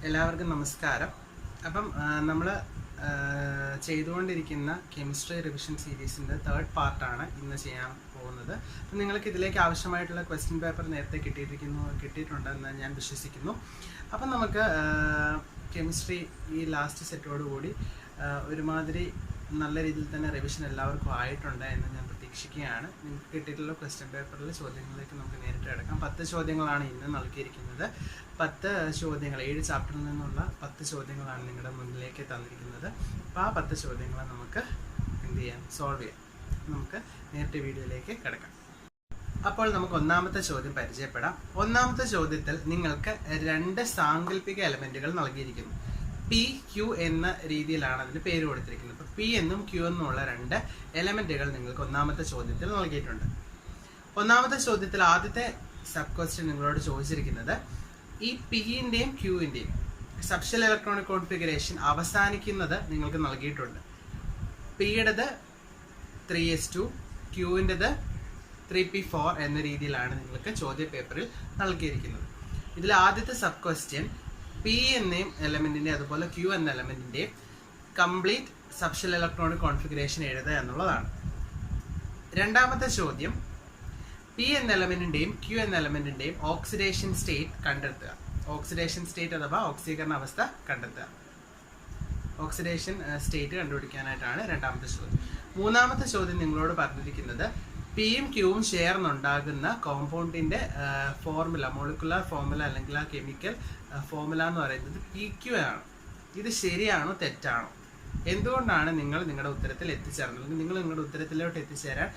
എല്ലാവർക്കും നമസ്കാരം. അപ്പം നമ്മൾ ചെയ്തുകൊണ്ടിരിക്കുന്ന കെമിസ്ട്രി റിവിഷൻ സീരീസിൻ്റെ 3rd പാർട്ടാണ് ഇന്ന് ചെയ്യാൻ പോകുന്നത്. അപ്പം നിങ്ങൾക്ക് ഇതിലേക്ക് ആവശ്യമായിട്ടുള്ള ക്വസ്റ്റ്യൻ പേപ്പർ നേരത്തെ കിട്ടിയിട്ടുണ്ടെന്ന് ഞാൻ വിശ്വസിക്കുന്നു. അപ്പം നമുക്ക് കെമിസ്ട്രി ഈ ലാസ്റ്റ് സെറ്റോടുകൂടി ഒരുമാതിരി നല്ല രീതിയിൽ തന്നെ റിവിഷൻ എല്ലാവർക്കും ആയിട്ടുണ്ട് എന്ന് ഞാൻ പ്രതീക്ഷിക്കുകയാണ്. നിങ്ങൾക്ക് കിട്ടിയിട്ടുള്ള ക്വസ്റ്റ്യൻ പേപ്പറിൽ ചോദ്യങ്ങളിലേക്ക് നമുക്ക് നേരിട്ട് കിടക്കാം. 10 ചോദ്യങ്ങളാണ് ഇന്ന് നൽകിയിരിക്കുന്നത്. 10 ചോദ്യങ്ങൾ, 7 ചാപ്റ്ററിൽ നിന്നുള്ള 10 ചോദ്യങ്ങളാണ് നിങ്ങളുടെ മുന്നിലേക്ക് തന്നിരിക്കുന്നത്. അപ്പോൾ ആ 10 ചോദ്യങ്ങൾ നമുക്ക് എന്ത് ചെയ്യാം, സോൾവ് ചെയ്യാം. നമുക്ക് നേരിട്ട് വീഡിയോയിലേക്ക് കിടക്കാം. അപ്പോൾ നമുക്ക് ഒന്നാമത്തെ ചോദ്യം പരിചയപ്പെടാം. ഒന്നാമത്തെ ചോദ്യത്തിൽ നിങ്ങൾക്ക് 2 സാങ്കല്പിക എലമെന്റുകൾ നൽകിയിരിക്കുന്നു. പി ക്യു എന്ന രീതിയിലാണ് അതിന് പേര് കൊടുത്തിരിക്കുന്നത്. അപ്പോൾ പി എന്നും ക്യു എന്നുമുള്ള 2 എലമെന്റുകൾ നിങ്ങൾക്ക് ഒന്നാമത്തെ ചോദ്യത്തിൽ നൽകിയിട്ടുണ്ട്. ഒന്നാമത്തെ ചോദ്യത്തിൽ ആദ്യത്തെ സബ് ക്വസ്റ്റ്യൻ നിങ്ങളോട് ചോദിച്ചിരിക്കുന്നത് ഈ പിന്റെയും ക്യൂവിന്റെയും സബ്ഷെൽ ഇലക്ട്രോണിക് കോൺഫിഗറേഷൻ അവസാനിക്കുന്നത് നിങ്ങൾക്ക് നൽകിയിട്ടുണ്ട്. പിയുടേത് 3s2, ക്യൂവിൻ്റെത് 3p4 എന്ന രീതിയിലാണ് നിങ്ങൾക്ക് ചോദ്യ പേപ്പറിൽ നൽകിയിരിക്കുന്നത്. ഇതിൽ ആദ്യത്തെ സബ് ക്വസ്റ്റ്യൻ പി എന്ന എലമെന്റിന്റെ അതുപോലെ ക്യൂ എന്ന എലമെന്റിന്റെയും കംപ്ലീറ്റ് സബ്ഷെൽ ഇലക്ട്രോണിക് കോൺഫിഗറേഷൻ എഴുതുക എന്നുള്ളതാണ്. രണ്ടാമത്തെ ചോദ്യം പി എന്ന എലമെന്റിന്റെയും ക്യൂ എന്ന എലമെന്റിന്റെയും ഓക്സിഡേഷൻ സ്റ്റേറ്റ് കണ്ടെത്തുക. ഓക്സിഡേഷൻ സ്റ്റേറ്റ് അഥവാ ഓക്സീകരണ അവസ്ഥ കണ്ടെത്തുക. ഓക്സിഡേഷൻ സ്റ്റേറ്റ് കണ്ടുപിടിക്കാനായിട്ടാണ് രണ്ടാമത്തെ ചോദ്യം. മൂന്നാമത്തെ ചോദ്യം നിങ്ങളോട് പറഞ്ഞിരിക്കുന്നത് പിയും ക്യൂവും ചേർന്നുണ്ടാകുന്ന കോമ്പൗണ്ടിന്റെ ഫോർമുല, മോളിക്കുലർ ഫോർമുല അല്ലെങ്കിൽ ആ കെമിക്കൽ ഫോർമുല എന്ന് പറയുന്നത് PQ ആണ്. ഇത് ശരിയാണോ തെറ്റാണോ, എന്തുകൊണ്ടാണ് നിങ്ങൾ നിങ്ങളുടെ ഉത്തരത്തിൽ എത്തിച്ചേർന്നത്, നിങ്ങൾ നിങ്ങളുടെ ഉത്തരത്തിലോട്ട് എത്തിച്ചേരാൻ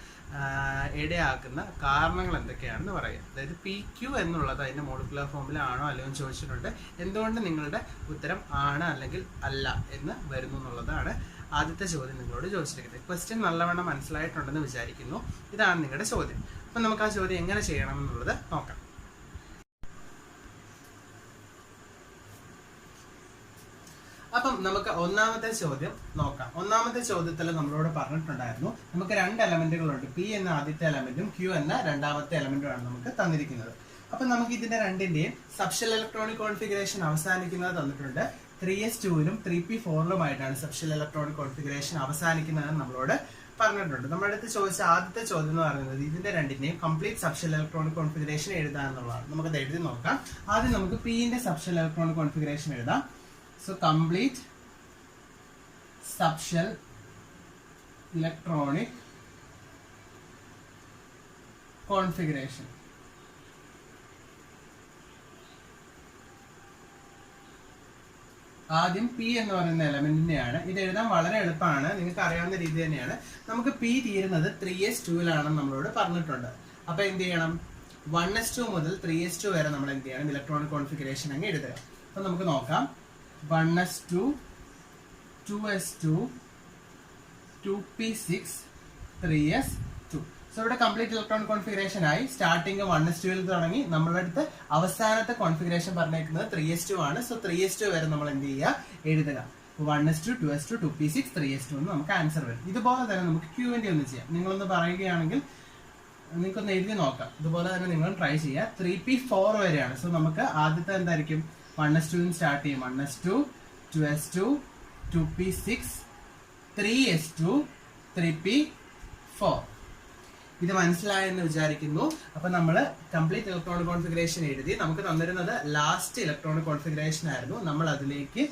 ഇടയാക്കുന്ന കാരണങ്ങൾ എന്തൊക്കെയാണെന്ന് പറയാം. അതായത് PQ എന്നുള്ളത് അതിന്റെ മോളിക്കുലർ ഫോർമുല ആണോ അല്ലയോ എന്ന് ചോദിച്ചിട്ടുണ്ട്. എന്തുകൊണ്ട് നിങ്ങളുടെ ഉത്തരം ആണ് അല്ലെങ്കിൽ അല്ല എന്ന് വരുന്നു എന്നുള്ളതാണ് ആദ്യത്തെ ചോദ്യം നിങ്ങളോട് ചോദിച്ചിരിക്കുന്നത്. ക്വസ്റ്റ്യൻ നല്ലവണ്ണം മനസ്സിലായിട്ടുണ്ടെന്ന് വിചാരിക്കുന്നു. ഇതാണ് നിങ്ങളുടെ ചോദ്യം. അപ്പം നമുക്ക് ആ ചോദ്യം എങ്ങനെ ചെയ്യണം എന്നുള്ളത് നോക്കാം. അപ്പം നമുക്ക് ഒന്നാമത്തെ ചോദ്യം നോക്കാം. ഒന്നാമത്തെ ചോദ്യത്തിൽ നമ്മളോട് പറഞ്ഞിട്ടുണ്ടായിരുന്നു നമുക്ക് 2 എലമെന്റുകളുണ്ട്. പി എന്ന ആദ്യത്തെ എലമെന്റും ക്യൂ എന്ന രണ്ടാമത്തെ എലമെന്റുമാണ് നമുക്ക് തന്നിരിക്കുന്നത്. അപ്പൊ നമുക്ക് ഇതിന്റെ രണ്ടിന്റെയും സബ്ഷെൽ ഇലക്ട്രോണിക് കോൺഫിഗറേഷൻ അവസാനിക്കുന്നത് തന്നിട്ടുണ്ട്. 3s2ലും 3p4ലുമായിട്ടാണ് സബ്ഷെൽ ഇലക്ട്രോണിക് കോൺഫിഗറേഷൻ അവസാനിക്കുന്നതെന്ന് നമ്മളോട് പറഞ്ഞിട്ടുണ്ട്. നമ്മുടെ അടുത്ത് ചോദിച്ച ആദ്യത്തെ ചോദ്യം എന്ന് പറയുന്നത് ഇതിന്റെ രണ്ടിന്റെയും കംപ്ലീറ്റ് സബ്ഷെൽ ഇലക്ട്രോണിക് കോൺഫിഗറേഷൻ എഴുതുക എന്നുള്ളതാണ്. നമുക്കത് എഴുതി നോക്കാം. ആദ്യം നമുക്ക് പിന്റെ സബ്ഷെൽ ഇലക്ട്രോണിക് കോൺഫിഗറേഷൻ എഴുതാം. So complete subshell electronic configuration. ആദ്യം പി എന്ന് പറയുന്ന എലമെന്റിനെയാണ്. ഇത് എഴുതാൻ വളരെ എളുപ്പമാണ്, നിങ്ങൾക്ക് അറിയാവുന്ന രീതി തന്നെയാണ്. നമുക്ക് പി തീരുന്നത് 3s2ലാണെന്ന് നമ്മളോട് പറഞ്ഞിട്ടുണ്ട്. അപ്പൊ എന്ത് ചെയ്യണം, 1s2 മുതൽ 3s2 വരെ നമ്മൾ എന്ത് ചെയ്യണം, ഇലക്ട്രോണിക് കോൺഫിഗറേഷൻ അങ്ങ് എഴുതുക. അപ്പൊ നമുക്ക് നോക്കാം. 1s2, 2s2, 2p6, 3s2. So ഇവിടെ കംപ്ലീറ്റ് ഇലക്ട്രോണിക് കോൺഫിഗറേഷൻ ആയി. സ്റ്റാർട്ടിങ് 1s2ൽ തുടങ്ങി നമ്മളുടെ അടുത്ത് അവസാനത്തെ കോൺഫിഗറേഷൻ പറഞ്ഞേക്കുന്നത് 3s2 ആണ്. സോ 3s2 വരെ നമ്മൾ എന്ത് ചെയ്യുക, എഴുതുക. 1s2, 2s2, 2p6, 3s2 എന്ന് നമുക്ക് ആൻസർ വരും. ഇതുപോലെ തന്നെ നമുക്ക് ക്യൂവിന്റെ ഒന്ന് ചെയ്യാം. നിങ്ങളൊന്ന് പറയുകയാണെങ്കിൽ നിങ്ങൾക്കൊന്ന് എഴുതി നോക്കാം. ഇതുപോലെ തന്നെ നിങ്ങൾ ട്രൈ ചെയ്യുക. 3p4 വരെയാണ്. സോ നമുക്ക് ആദ്യത്തെ എന്തായിരിക്കും, 1s2 സ്റ്റാർട്ട് ചെയ്യും. 1s2, 2s2, 2p6, 3s2, 3p4. ഇത് മനസ്സിലായെന്ന് വിചാരിക്കുന്നു. അപ്പൊ നമ്മൾ കംപ്ലീറ്റ് ഇലക്ട്രോണിക് കോൺഫിഗറേഷൻ എഴുതി. നമുക്ക് തന്നിരുന്നത് ലാസ്റ്റ് ഇലക്ട്രോണിക് കോൺഫിഗറേഷൻ ആയിരുന്നു. നമ്മൾ അതിലേക്ക്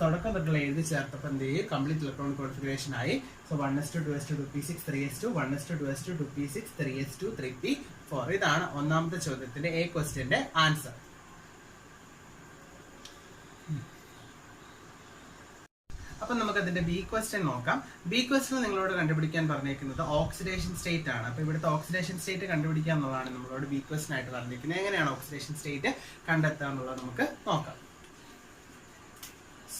തുടക്കം തൊട്ടുള്ള എഴുതി ചേർത്തപ്പോൾ എന്ത് ചെയ്യും, കംപ്ലീറ്റ് ഇലക്ട്രോണിക് കോൺഫിഗറേഷൻ ആയി. So 1s2, 2s2, 2p6, 3s2, 1s2, 2s2, 2p6, 3s2, 3p4. ഇതാണ് ഒന്നാമത്തെ ചോദ്യത്തിന്റെ എ ക്വസ്റ്റ്യന്റെ ആൻസർ. അപ്പൊ നമുക്ക് അതിന്റെ ബി ക്വസ്റ്റ്യൻ നോക്കാം. ബി ക്വസ്റ്റ്യൻ നിങ്ങളോട് കണ്ടുപിടിക്കാൻ പറഞ്ഞിരിക്കുന്നത് ഓക്സിഡേഷൻ സ്റ്റേറ്റ് ആണ്. അപ്പൊ ഇവിടുത്തെ ഓക്സിഡേഷൻ സ്റ്റേറ്റ് കണ്ടുപിടിക്കുക എന്നുള്ളതാണ് നമ്മളോട് ബി ക്വസ്റ്റ്യൻ ആയിട്ട് പറഞ്ഞിരിക്കുന്നത്. എങ്ങനെയാണ് ഓക്സിഡേഷൻ സ്റ്റേറ്റ് കണ്ടെത്തുക എന്നുള്ളത് നമുക്ക് നോക്കാം.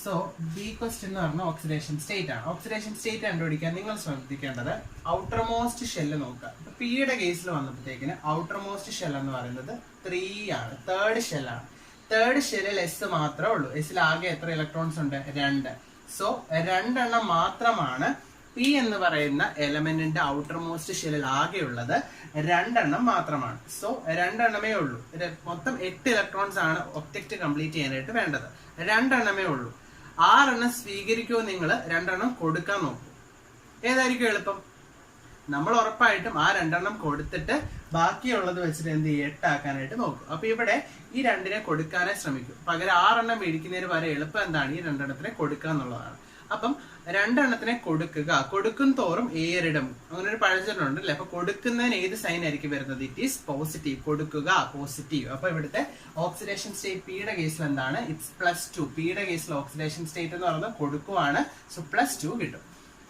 സോ ബി ക്വസ്റ്റ്യൻ എന്ന് പറഞ്ഞാൽ ഓക്സിഡേഷൻ സ്റ്റേറ്റ് ആണ്. ഓക്സിഡേഷൻ സ്റ്റേറ്റ് കണ്ടുപിടിക്കാൻ നിങ്ങൾ ശ്രദ്ധിക്കേണ്ടത് ഔട്ടർ മോസ്റ്റ് ഷെല്ല് നോക്കുക. ഇപ്പൊ പിയുടെ കേസിൽ വന്നപ്പോഴത്തേക്കിന് ഔട്ടർ മോസ്റ്റ് ഷെൽ എന്ന് പറയുന്നത് 3 ആണ്. 3rd ഷെല്ലാണ്. 3rd ഷെല്ലിൽ എസ് മാത്രമേ ഉള്ളൂ. എസ്സിൽ ആകെ എത്ര ഇലക്ട്രോൺസ് ഉണ്ട്, 2. സോ 2 എണ്ണം മാത്രമാണ് പി എന്ന് പറയുന്ന എലമെന്റിന്റെ ഔട്ടർ മോസ്റ്റ് ഷെല്ലിൽ ആകെയുള്ളത് 2 എണ്ണം മാത്രമാണ്. സോ 2 എണ്ണമേ ഉള്ളൂ. മൊത്തം 8 ഇലക്ട്രോൺസ് ആണ് ഒബ്ജക്റ്റ് കംപ്ലീറ്റ് ചെയ്യാനായിട്ട് വേണ്ടത്. 2 എണ്ണമേ ഉള്ളൂ. 6 എണ്ണം സ്വീകരിക്കുമോ നിങ്ങൾ, 2 എണ്ണം കൊടുക്കാൻ നോക്കൂ. ഏതായിരിക്കും എളുപ്പം? നമ്മൾ ഉറപ്പായിട്ടും ആ 2 എണ്ണം കൊടുത്തിട്ട് ബാക്കിയുള്ളത് വെച്ചിട്ട് എന്ത് ചെയ്യും, 8 ആക്കാനായിട്ട് നോക്കും. അപ്പൊ ഇവിടെ ഈ 2നെ കൊടുക്കാനേ ശ്രമിക്കും. പകരം 6 എണ്ണം മേടിക്കുന്നതിന് വരെ എളുപ്പം എന്താണ്, ഈ 2 എണ്ണത്തിനെ കൊടുക്കുക എന്നുള്ളതാണ്. അപ്പം 2 എണ്ണത്തിനെ കൊടുക്കും തോറും ഏറിടും, അങ്ങനെ ഒരു പഴഞ്ചൊല്ലുണ്ട് അല്ലെ. അപ്പൊ കൊടുക്കുന്നതിന് ഏത് സൈൻ ആയിരിക്കും വരുന്നത്? It is positive. കൊടുക്കുക പോസിറ്റീവ്. അപ്പൊ ഇവിടുത്തെ ഓക്സിഡേഷൻ സ്റ്റേറ്റ് പിയുടെ കേസിൽ എന്താണ്, ഇറ്റ്സ് +2. പിയുടെ കേസിൽ ഓക്സിഡേഷൻ സ്റ്റേറ്റ് എന്ന് പറയുന്നത് കൊടുക്കുവാണ്. സോ +2 കിട്ടും.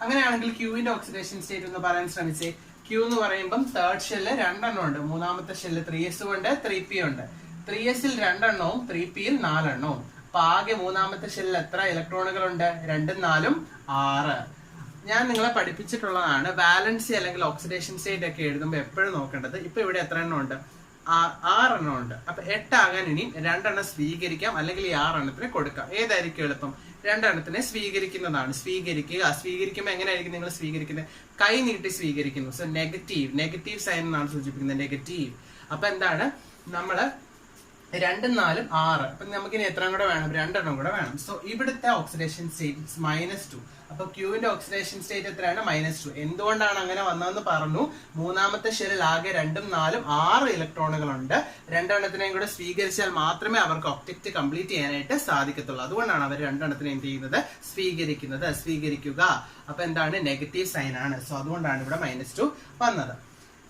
അങ്ങനെയാണെങ്കിൽ ക്യൂവിന്റെ ഓക്സിഡേഷൻ സ്റ്റേറ്റ് എന്ന് പറയാൻ ശ്രമിച്ചേ. ക്യൂ എന്ന് പറയുമ്പോൾ തേർഡ് ഷെല്ല് 2 എണ്ണം ഉണ്ട്, മൂന്നാമത്തെ ഷെല്ല് 3s ഉണ്ട്, 3p ഉണ്ട്. 3sൽ 2 എണ്ണവും 3pൽ 4 എണ്ണവും. അപ്പൊ ആകെ മൂന്നാമത്തെ ഷെല്ലിൽ എത്ര ഇലക്ട്രോണുകൾ ഉണ്ട്? 2 4 6. ഞാൻ നിങ്ങളെ പഠിപ്പിച്ചിട്ടുള്ളതാണ് വാലൻസി അല്ലെങ്കിൽ ഓക്സിഡേഷൻ സ്റ്റേറ്റ് ഒക്കെ എഴുതുമ്പോൾ എപ്പോഴും നോക്കേണ്ടത്. ഇപ്പൊ ഇവിടെ എത്ര എണ്ണം ഉണ്ട്? 6 എണ്ണം ഉണ്ട്. അപ്പൊ 8 ആകാൻ ഇനിയും 2 എണ്ണം സ്വീകരിക്കാം, അല്ലെങ്കിൽ ഈ 6 എണ്ണത്തിന് കൊടുക്കാം. ഏതായിരിക്കും എളുപ്പം? 2 എണ്ണത്തിനെ സ്വീകരിക്കുന്നതാണ്. സ്വീകരിക്കുമ്പോൾ എങ്ങനെയായിരിക്കും നിങ്ങൾ സ്വീകരിക്കുന്നത്? കൈ നീട്ടി സ്വീകരിക്കുന്നു. സോ നെഗറ്റീവ് സൈൻ എന്നാണ് സൂചിപ്പിക്കുന്നത്, നെഗറ്റീവ്. അപ്പൊ എന്താണ്, നമ്മള് 2 4 6. അപ്പൊ നമുക്ക് ഇനി എത്ര കൂടെ വേണം? 2 എണ്ണം കൂടെ വേണം. സോ ഇവിടുത്തെ ഓക്സിഡേഷൻ സ്റ്റേറ്റ് -2. അപ്പൊ ക്യൂവിന്റെ ഓക്സിഡേഷൻ സ്റ്റേറ്റ് എത്രയാണ്? -2. എന്തുകൊണ്ടാണ് അങ്ങനെ വന്നതെന്ന് പറഞ്ഞു. മൂന്നാമത്തെ ഷെല്ലിൽ ആകെ 2 4 6 ഇലക്ട്രോണുകൾ ഉണ്ട്. 2 എണ്ണത്തിനെയും കൂടെ സ്വീകരിച്ചാൽ മാത്രമേ അവർക്ക് ഒബ്ജക്റ്റ് കംപ്ലീറ്റ് ചെയ്യാനായിട്ട് സാധിക്കത്തുള്ളൂ. അതുകൊണ്ടാണ് അവർ 2 എണ്ണത്തിനെ എന്ത് ചെയ്യുന്നത്? സ്വീകരിക്കുക. അപ്പൊ എന്താണ്? നെഗറ്റീവ് സൈൻ ആണ്. സോ അതുകൊണ്ടാണ് ഇവിടെ -2 വന്നത്.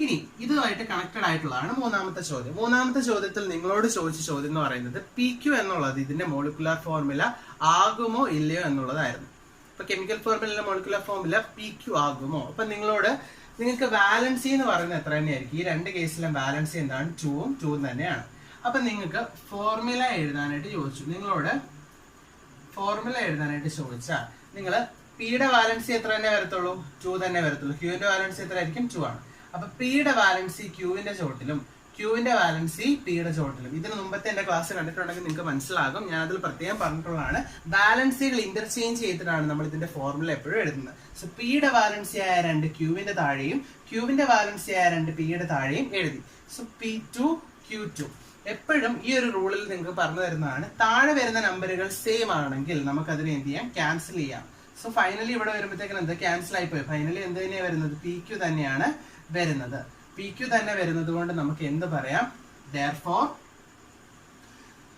ഇനി ഇതുമായിട്ട് കണക്റ്റഡ് ആയിട്ടുള്ളതാണ് മൂന്നാമത്തെ ചോദ്യം. മൂന്നാമത്തെ ചോദ്യത്തിൽ നിങ്ങളോട് ചോദിച്ച ചോദ്യം എന്ന് പറയുന്നത് PQ എന്നുള്ളത് ഇതിന്റെ മോളിക്കുലാർ ഫോർമുല ആകുമോ ഇല്ലയോ എന്നുള്ളതായിരുന്നു. ഇപ്പൊ കെമിക്കൽ ഫോർമുലയിലെ മോളിക്കുലാർ ഫോർമുല PQ ആകുമോ? അപ്പൊ നിങ്ങൾക്ക് വാലൻസി എന്ന് പറയുന്നത് എത്ര തന്നെയായിരിക്കും? ഈ 2 കേസിലും വാലൻസി എന്താണ്? 2 തന്നെയാണ്. അപ്പൊ നിങ്ങൾക്ക് ഫോർമുല എഴുതാനായിട്ട് ചോദിച്ചു. നിങ്ങളോട് ഫോർമുല എഴുതാനായിട്ട് ചോദിച്ചാൽ നിങ്ങൾ പിയുടെ വാലൻസി എത്ര തന്നെ വരത്തുള്ളൂ? 2 തന്നെ വരത്തുള്ളൂ. ക്യൂവിന്റെ വാലൻസി എത്ര ആയിരിക്കും? 2 ആണ്. അപ്പൊ പിയുടെ വാലൻസി ക്യൂവിന്റെ ചോട്ടിലും ക്യൂവിന്റെ വാലൻസി പിയുടെ ചോട്ടിലും. ഇതിന് മുമ്പത്തെ എന്റെ ക്ലാസ് കണ്ടിട്ടുണ്ടെങ്കിൽ നിങ്ങൾക്ക് മനസ്സിലാകും. ഞാൻ അതിൽ പ്രത്യേകം പറഞ്ഞിട്ടുള്ളതാണ്. വാലൻസികൾ ഇന്റർചേഞ്ച് ചെയ്തിട്ടാണ് നമ്മൾ ഇതിന്റെ ഫോർമുല എപ്പോഴും എഴുതുന്നത്. സോ പിയുടെ വാലൻസി ആയ 2 ക്യൂവിന്റെ താഴെയും ക്യൂവിന്റെ വാലൻസി ആയ 2 പിയുടെ താഴെയും എഴുതി. So P2 Q2. എപ്പോഴും ഈ ഒരു റൂളിൽ നിങ്ങൾക്ക് പറഞ്ഞു തരുന്നതാണ്. താഴെ വരുന്ന നമ്പറുകൾ സെയിം ആണെങ്കിൽ നമുക്ക് അതിനെ എന്ത് ചെയ്യാം? ക്യാൻസൽ ചെയ്യാം. സോ ഫൈനലി ഇവിടെ വരുമ്പോഴത്തേക്കും എന്ത് ക്യാൻസൽ ആയിപ്പോയി. ഫൈനലി എന്ത് തന്നെയാണ് വരുന്നത്? PQ തന്നെയാണ് വരുന്നത്. PQ തന്നെ വരുന്നത് കൊണ്ട് നമുക്ക് എന്ത് പറയാം? Therefore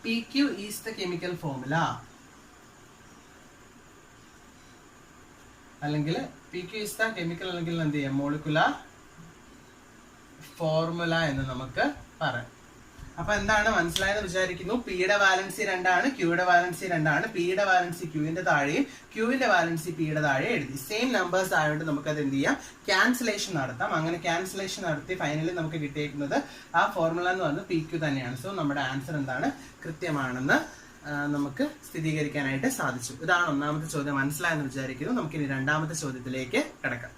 PQ is the chemical formula. അല്ലെങ്കിൽ PQ is the chemical അല്ലെങ്കിൽ എന്ത് ചെയ്യാം? മോളിക്കുലാർ ഫോർമുല എന്ന് നമുക്ക് പറയാം. അപ്പൊ എന്താണ് മനസ്സിലായെന്ന് വിചാരിക്കുന്നു. പിയുടെ വാലൻസി 2 ആണ്, ക്യൂയുടെ വാലൻസി 2 ആണ്. പിയുടെ വാലൻസി ക്യൂവിന്റെ താഴെയും ക്യൂവിന്റെ വാലൻസി പിയുടെ താഴെ എഴുതി. സെയിം നമ്പേഴ്സ് ആയതുകൊണ്ട് നമുക്ക് അത് എന്ത് ചെയ്യാം? ക്യാൻസലേഷൻ നടത്താം. അങ്ങനെ ക്യാൻസലേഷൻ നടത്തി ഫൈനലി നമുക്ക് കിട്ടിയിരിക്കുന്നത് ആ ഫോർമുല എന്ന് പറയുന്നത് PQ തന്നെയാണ്. സോ നമ്മുടെ ആൻസർ എന്താണ്? കൃത്യമാണെന്ന് നമുക്ക് സ്ഥിരീകരിക്കാനായിട്ട് സാധിച്ചു. ഇതാണ് ഒന്നാമത്തെ ചോദ്യം. മനസ്സിലായെന്ന് വിചാരിക്കുന്നു. നമുക്കിനി രണ്ടാമത്തെ ചോദ്യത്തിലേക്ക് കിടക്കാം.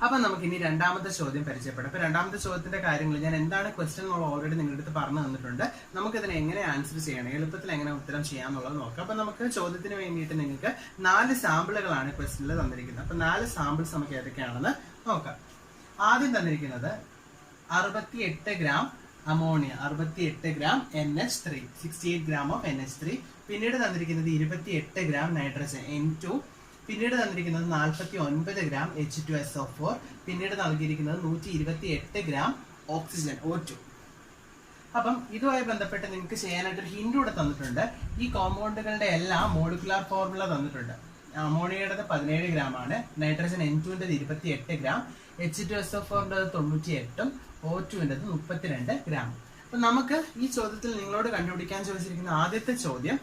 അപ്പൊ നമുക്ക് ഇനി രണ്ടാമത്തെ ചോദ്യം പരിചയപ്പെടാം. അപ്പൊ രണ്ടാമത്തെ ചോദ്യത്തിന്റെ കാര്യങ്ങൾ ഞാൻ എന്താണ് ക്വസ്റ്റ്യൻ എന്നുള്ള ഓൾറെഡി നിങ്ങളുടെ അടുത്ത് പറഞ്ഞു തന്നിട്ടുണ്ട്. നമുക്ക് ഇതിനെ എങ്ങനെ ആൻസർ ചെയ്യണം, എളുപ്പത്തിൽ എങ്ങനെ ഉത്തരം ചെയ്യാന്നുള്ളത് നോക്കാം. അപ്പൊ നമുക്ക് ചോദ്യത്തിന് വേണ്ടിയിട്ട് നിങ്ങൾക്ക് 4 സാമ്പിളുകളാണ് ക്വസ്റ്റ്യനിൽ തന്നിരിക്കുന്നത്. അപ്പൊ 4 സാമ്പിൾസ് നമുക്ക് ഏതൊക്കെയാണെന്ന് നോക്കാം. ആദ്യം തന്നിരിക്കുന്നത് 68 gram ammonia, 68 gram NH3, 68 gram of NH3. പിന്നീട് തന്നിരിക്കുന്നത് 28 ഗ്രാം നൈട്രജൻ N2. പിന്നീട് തന്നിരിക്കുന്നത് 49 ഗ്രാം H2SO4. പിന്നീട് നൽകിയിരിക്കുന്നത് 128 ഗ്രാം ഓക്സിജൻ O2. അപ്പം ഇതുമായി ബന്ധപ്പെട്ട് നിങ്ങൾക്ക് ചെയ്യാനായിട്ട് ഒരു ഹിന്റ് കൂടെ തന്നിട്ടുണ്ട്. ഈ കോമ്പൗണ്ടുകളുടെ എല്ലാം മോളിക്കുലാർ ഫോർമുല തന്നിട്ടുണ്ട്. അമോണിയയുടേത് 17 ഗ്രാം ആണ്, നൈട്രജൻ N2ൻ്റെത് 28 ഗ്രാം, H2SO4ൻ്റെത് 98ഉം O2ൻ്റെത് 32 ഗ്രാം. അപ്പൊ നമുക്ക് ഈ ചോദ്യത്തിൽ നിങ്ങളോട് കണ്ടുപിടിക്കാൻ ചോദിച്ചിരിക്കുന്ന ആദ്യത്തെ ചോദ്യം,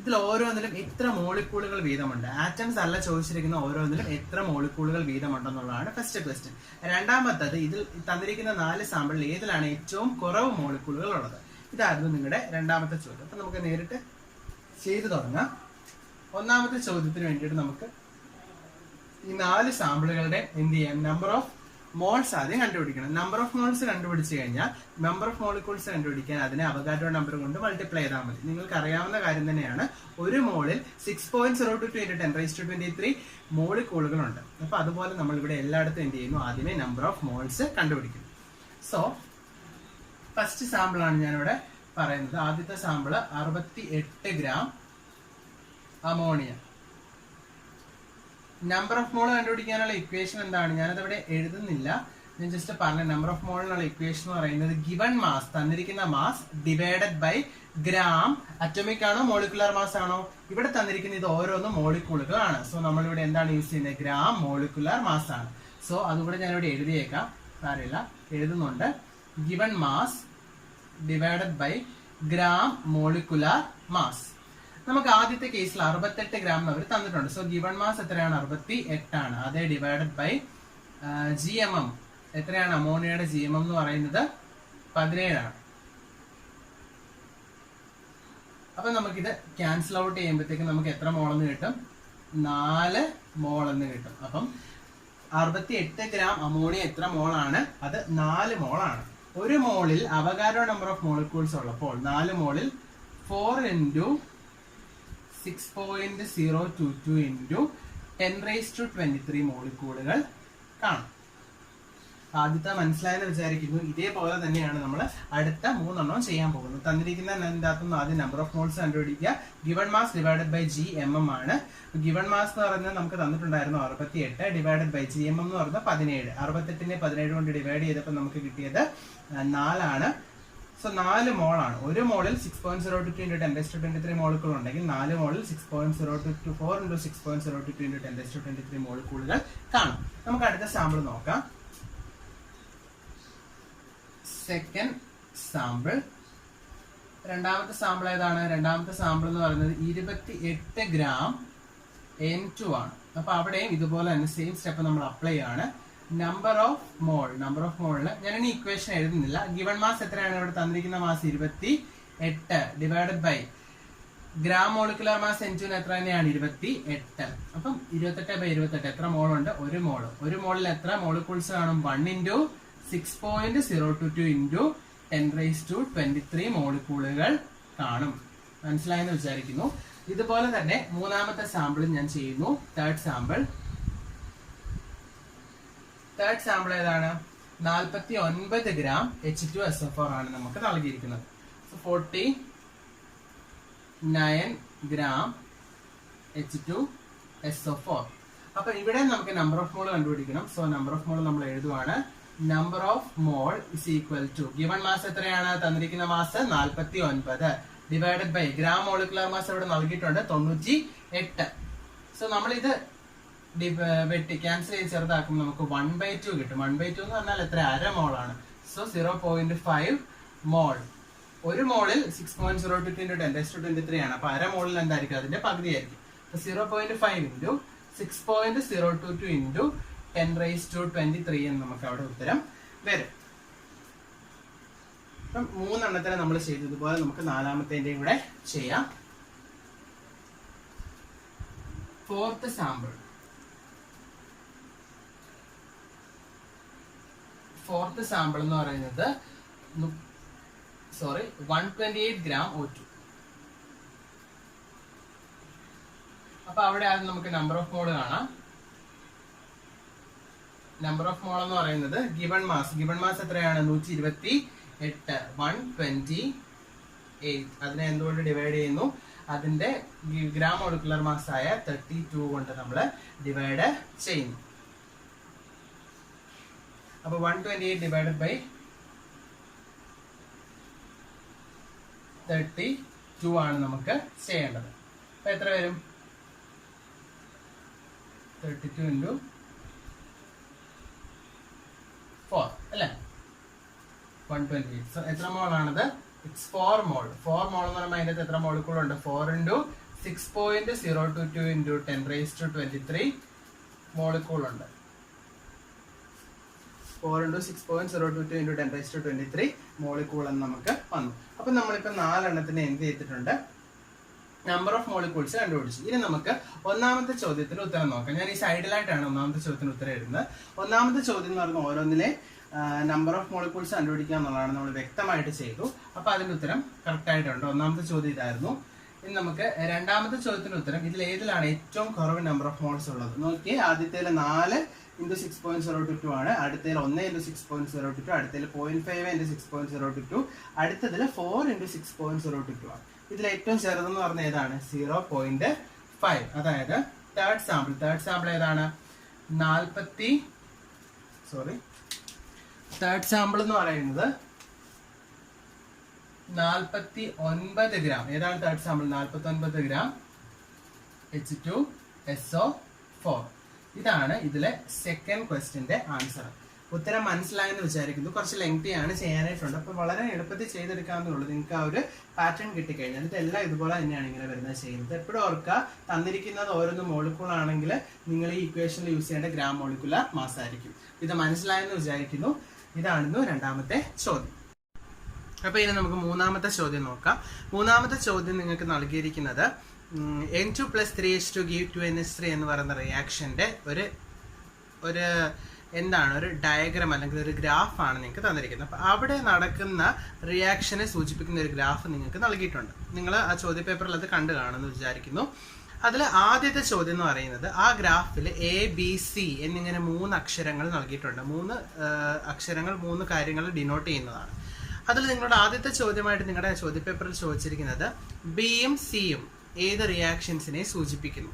ഇതിൽ ഓരോന്നിലും എത്ര മോളിക്കൂളുകൾ വീതമുണ്ട്. ആറ്റംസ് അല്ല ചോദിച്ചിരിക്കുന്ന ഓരോന്നിലും എത്ര മോളിക്കൂളുകൾ വീതമുണ്ടെന്നുള്ളതാണ് ഫസ്റ്റ് ക്വസ്റ്റ്യൻ. രണ്ടാമത്തത്, ഇതിൽ തന്നിരിക്കുന്ന 4 സാമ്പിളിൽ ഏതിലാണ് ഏറ്റവും കുറവ് മോളിക്കൂളുകൾ ഉള്ളത്. ഇതായിരുന്നു നിങ്ങളുടെ രണ്ടാമത്തെ ചോദ്യം. അപ്പൊ നമുക്ക് നേരിട്ട് ചെയ്തു തുടങ്ങാം. ഒന്നാമത്തെ ചോദ്യത്തിന് വേണ്ടിയിട്ട് നമുക്ക് ഈ 4 സാമ്പിളുകളുടെ എന്ത് ചെയ്യാം, നമ്പർ ഓഫ് മോൾസ് ആദ്യം കണ്ടുപിടിക്കണം. നമ്പർ ഓഫ് മോൾസ് കണ്ടുപിടിച്ചു കഴിഞ്ഞാൽ നമ്പർ ഓഫ് മോളിക്യൂൾസ് കണ്ടുപിടിക്കാൻ അതിനെ അവഗാഡ്രോ നമ്പർ കൊണ്ട് മൾട്ടിപ്ലൈ ചെയ്താൽ മതി. നിങ്ങൾക്ക് അറിയാവുന്ന കാര്യം തന്നെയാണ്. ഒരു മോളിൽ 6.02 × 10⁻23 മോളിക്യൂളുകളുണ്ട്. അപ്പൊ അതുപോലെ നമ്മൾ ഇവിടെ എല്ലായിടത്തും എന്ത് ചെയ്യുന്നു, ആദ്യമേ നമ്പർ ഓഫ് മോൾസ് കണ്ടുപിടിക്കുന്നു. സോ ഫസ്റ്റ് സാമ്പിൾ ആണ് ഞാനിവിടെ പറയുന്നത്. ആദ്യത്തെ sample 68 gram ammonia. Number of മോൾ കണ്ടുപിടിക്കാനുള്ള ഇക്വേഷൻ എന്താണ്, ഞാനത് ഇവിടെ എഴുതുന്നില്ല, ഞാൻ ജസ്റ്റ് പറഞ്ഞ നമ്പർ ഓഫ് മോളിനുള്ള ഇക്വേഷൻ എന്ന് പറയുന്നത് ഗിവൺ മാസ്, തന്നിരിക്കുന്ന mass divided by gram. Atomic ആണോ മോളിക്കുലർ മാസ് ആണോ? ഇവിടെ തന്നിരിക്കുന്ന ഇത് ഓരോന്നും മോളിക്യൂളുകളാണ്. സോ നമ്മളിവിടെ എന്താണ് യൂസ് ചെയ്യുന്നത്, ഗ്രാം മോളിക്കുലർ മാസ് ആണ്. സോ അതുകൂടെ ഞാനിവിടെ എഴുതിയേക്കാം, കാര്യമില്ല, എഴുതുന്നുണ്ട്. Given mass divided by gram molecular mass. നമുക്ക് ആദ്യത്തെ കേസിൽ 68 ഗ്രാം അവർ തന്നിട്ടുണ്ട്. സോ ഗിവൺ മാസ് എത്രയാണ്, 68 ആണ്. അതേ ഡിവൈഡഡ് ബൈ GMM എത്രയാണ്, അമോണിയയുടെ GMM എന്ന് പറയുന്നത് 17 ആണ്. അപ്പൊ നമുക്കിത് ക്യാൻസൽ ഔട്ട് ചെയ്യുമ്പോഴത്തേക്ക് നമുക്ക് എത്ര മോളെന്ന് കിട്ടും, 4 മോളെന്ന് കിട്ടും. അപ്പം 68 ഗ്രാം അമോണിയ എത്ര മോളാണ്, അത് 4 മോളാണ്. ഒരു മോളിൽ അവഗാഡ്രോ നമ്പർ ഓഫ് മോളിക്യൂൾസ് ഉള്ളപ്പോൾ 4 മോളിൽ 4 × 6.022 × 10⁻23 മോളിക്യൂളുകൾ കാണും. ആദ്യത്തെ മനസ്സിലായെന്ന് വിചാരിക്കുന്നു. ഇതേപോലെ തന്നെയാണ് നമ്മൾ അടുത്ത 3 ചെയ്യാൻ പോകുന്നത്. തന്നിരിക്കുന്ന ഇതിനകത്തുനിന്ന് ആദ്യം നമ്പർ ഓഫ് മോൾസ് കണ്ടുപിടിക്കുക. Given mass divided by GMM ആണ്. ഗിവൺ മാസ് എന്ന് പറയുന്നത് നമുക്ക് തന്നിട്ടുണ്ടായിരുന്നു 68 ഡിവൈഡഡ് ബൈ GMM എന്ന് പറയുന്നത് 17. 68നെ 17 കൊണ്ട് ഡിവൈഡ് ചെയ്തപ്പോൾ നമുക്ക് കിട്ടിയത് 4 ആണ്. സോ 4 മോളാണ്. ഒരു മോളിൽ 6.022 × 10⁻23 മോളിക്കൂൾ ഉണ്ടെങ്കിൽ 4 മോളിൽ 6.022 4 × 6.022 × 10⁻23 മോളിക്കൂളുകൾ കാണും. നമുക്ക് അടുത്ത സാമ്പിൾ നോക്കാം. സെക്കൻഡ് സാമ്പിൾ, രണ്ടാമത്തെ സാമ്പിൾ ഏതാണ്? രണ്ടാമത്തെ സാമ്പിൾ എന്ന് പറയുന്നത് 28 ഗ്രാം N2 ആണ്. അപ്പൊ അവിടെയും ഇതുപോലെ തന്നെ സെയിം സ്റ്റെപ്പ് നമ്മൾ അപ്ലൈ ആണ്. നമ്പർ ഓഫ് മോളില് ഞാനിനി ഇക്വേഷൻ എഴുതുന്നില്ല. ഗിവൺ മാസ് എത്രയാണ് ഇവിടെ തന്നിരിക്കുന്ന mass 28 divided by gram molecular mass N2 എത്ര തന്നെയാണ് 28. അപ്പം 28/28 എത്ര മോളുണ്ട്, ഒരു മോള്. ഒരു മോളിൽ എത്ര മോളിക്യൂൾസ് കാണും, 1 × 6.022 × 10⁻23 മോളിക്യൂളുകൾ കാണും. മനസ്സിലായെന്ന് വിചാരിക്കുന്നു. ഇതുപോലെ തന്നെ മൂന്നാമത്തെ സാമ്പിൾ ഞാൻ ചെയ്യുന്നു. തേർഡ് സാമ്പിൾ ഏതാണ്, 49 ഗ്രാം H2SO4 ആണ് നമുക്ക് നൽകിയിരിക്കുന്നത്. 49 ഗ്രാം H2SO4. അപ്പൊ ഇവിടെ നമുക്ക് നമ്പർ ഓഫ് മോൾ കണ്ടുപിടിക്കണം. സോ നമ്പർ ഓഫ് മോൾ നമ്മൾ എഴുതുവാണ്. Number of mole is equal to given mass എത്രയാണ്, തന്നിരിക്കുന്ന mass 49 divided by gram molecular mass ഇവിടെ നൽകിയിട്ടുണ്ട് 98. സോ നമ്മൾ ഇത് വെട്ടി ക്യാൻസൽ ചെയ്ത് ചെറുതാക്കുമ്പോൾ നമുക്ക് 1/2 കിട്ടും. 1/2 എന്ന് പറഞ്ഞാൽ എത്ര, അര മോളാണ്. സോ 0.5 മോൾ. ഒരു മോളിൽ 6.022 × 10⁻23 ആണ്. അപ്പൊ അര മോളിൽ എന്തായിരിക്കും, അതിന്റെ പകുതി ആയിരിക്കും. 0.5 × 6.022 × 10⁻23 എന്ന് നമുക്ക് അവിടെ ഉത്തരം വരും. അപ്പം 3 നമ്മൾ ചെയ്തതുപോലെ നമുക്ക് 4ാമത്തേന്റെയും കൂടെ ചെയ്യാം. ഫോർത്ത് സാമ്പിൾ എന്ന് പറയുന്നത് 128 ഗ്രാം O2. അപ്പൊ അവിടെ ആദ്യം നമുക്ക് നമ്പർ ഓഫ് മോൾ കാണാം. നമ്പർ ഓഫ് മോൾ എന്ന് പറയുന്നത് ഗിവൺ മാസ് എത്രയാണ്, 128. 128 അതിനെ എന്തുകൊണ്ട് ഡിവൈഡ് ചെയ്യുന്നു, അതിന്റെ ഗ്രാം മോളിക്കുലർ മാസ് ആയ 32 കൊണ്ട് നമ്മൾ ഡിവൈഡ് ചെയ്യുന്നു. അപ്പൊ 128 ഡിവൈഡഡ് ബൈ 32 ആണ് നമുക്ക് ചെയ്യേണ്ടത്. അപ്പൊ എത്ര വരും, 32 × 4 അല്ലേ, 128. സോ എത്ര മോളാണത്, ഇറ്റ്സ് 4 മോൾ. 4 മോൾ എന്ന് പറയുമ്പോൾ അതിന്റെ എത്ര മോളിക്കൂളുണ്ട്, 4 × 6.022 × 10⁻23 മോളിക്കൂളുണ്ട്. 4 × 6.022 × 10⁻23 മോളിക്കൂൾ എന്ന് നമുക്ക് വന്നു. അപ്പൊ നമ്മളിപ്പോ 4 എന്ത് ചെയ്തിട്ടുണ്ട്, നമ്പർ ഓഫ് മോളിക്യൂൾസ് കണ്ടുപിടിച്ചു. ഇനി നമുക്ക് ഒന്നാമത്തെ ചോദ്യത്തിന് ഉത്തരം നോക്കാം. ഞാൻ ഈ സൈഡിലായിട്ടാണ് ഒന്നാമത്തെ ചോദ്യത്തിന് ഉത്തരം എഴുതുന്നത്. ഒന്നാമത്തെ ചോദ്യം എന്ന് പറയുന്നത് ഓരോന്നിലെ നമ്പർ ഓഫ് മോളിക്യൂൾസ് കണ്ടുപിടിക്കുക എന്നുള്ളതാണ് നമ്മൾ വ്യക്തമായിട്ട് ചെയ്തു. അപ്പൊ അതിന്റെ ഉത്തരം കറക്റ്റ് ആയിട്ടുണ്ട്. ഒന്നാമത്തെ ചോദ്യം ഇതായിരുന്നു. ഇനി നമുക്ക് രണ്ടാമത്തെ ചോദ്യത്തിന് ഉത്തരം ഇതിൽ ഏതിലാണ് ഏറ്റവും കുറവ് നമ്പർ ഓഫ് മോൾസ് ഉള്ളത് നോക്കിയേ. ആദ്യത്തേല് 4 × 6.022 ആണ്, അടുത്തതിൽ 1 × 6.022, അടുത്തതിൽ 0.5 × 6.022, അടുത്തതിൽ 4 × 6.022 ആണ്. ഇതിൽ ഏറ്റവും ചെറുതെന്ന് പറഞ്ഞ ഏതാണ്? 0.5. അതായത് തേർഡ് സാമ്പിൾ ഏതാണ്? തേർഡ് സാമ്പിൾ എന്ന് പറയുന്നത് 49 ഗ്രാം. ഏതാണ് തേർഡ് സാമ്പിൾ? 49 gram H2SO4. ഇതാണ് ഇതിലെ സെക്കൻഡ് ക്വസ്റ്റ്യന്റെ ആൻസർ. ഉത്തരം മനസ്സിലായെന്ന് വിചാരിക്കുന്നു. കുറച്ച് ലെങ്തി ആണ്, ചെയ്യാനായിട്ടുണ്ട്. അപ്പൊ വളരെ എളുപ്പത്തിൽ ചെയ്തെടുക്കാവുന്നുള്ളൂ. നിങ്ങൾക്ക് ആ ഒരു പാറ്റേൺ കിട്ടിക്കഴിഞ്ഞാൽ ഇതെല്ലാം ഇതുപോലെ തന്നെയാണ് ഇങ്ങനെ വരുന്നത് ചെയ്യുന്നത്. എപ്പോഴും ഓർക്കുക, തന്നിരിക്കുന്നത് ഓരോന്ന് മോളിക്യൂൾ ആണെങ്കിൽ നിങ്ങൾ ഈ ഇക്വേഷനിൽ യൂസ് ചെയ്യേണ്ട ഗ്രാം മോളിക്കുലർ മാസ് ആയിരിക്കും. ഇത് മനസ്സിലായെന്ന് വിചാരിക്കുന്നു. ഇതായിരുന്നു രണ്ടാമത്തെ ചോദ്യം. അപ്പൊ ഇനി നമുക്ക് മൂന്നാമത്തെ ചോദ്യം നോക്കാം. മൂന്നാമത്തെ ചോദ്യം നിങ്ങൾക്ക് നൽകിയിരിക്കുന്നത് N2 + 3H2 give 2NH3 എന്ന് പറയുന്ന റിയാക്ഷന്റെ ഒരു ഡയഗ്രാം അല്ലെങ്കിൽ ഒരു ഗ്രാഫാണ് നിങ്ങൾക്ക് തന്നിരിക്കുന്നത്. അപ്പൊ അവിടെ നടക്കുന്ന റിയാക്ഷനെ സൂചിപ്പിക്കുന്ന ഒരു ഗ്രാഫ് നിങ്ങൾക്ക് നൽകിയിട്ടുണ്ട്. നിങ്ങൾ ആ ചോദ്യ പേപ്പറിൽ അത് കണ്ടു കാണുമെന്ന് വിചാരിക്കുന്നു. അതിൽ ആദ്യത്തെ ചോദ്യം എന്ന് പറയുന്നത് ആ ഗ്രാഫിൽ ABC എന്നിങ്ങനെ 3 അക്ഷരങ്ങൾ നൽകിയിട്ടുണ്ട്. 3 അക്ഷരങ്ങൾ 3 കാര്യങ്ങൾ ഡിനോട്ട് ചെയ്യുന്നതാണ്. അതിൽ നിങ്ങളുടെ ആദ്യത്തെ ചോദ്യമായിട്ട് നിങ്ങളുടെ ചോദ്യപേപ്പറിൽ ചോദിച്ചിരിക്കുന്നത് ബിയും സിയും ഏത് റിയാക്ഷൻസിനെ സൂചിപ്പിക്കുന്നു.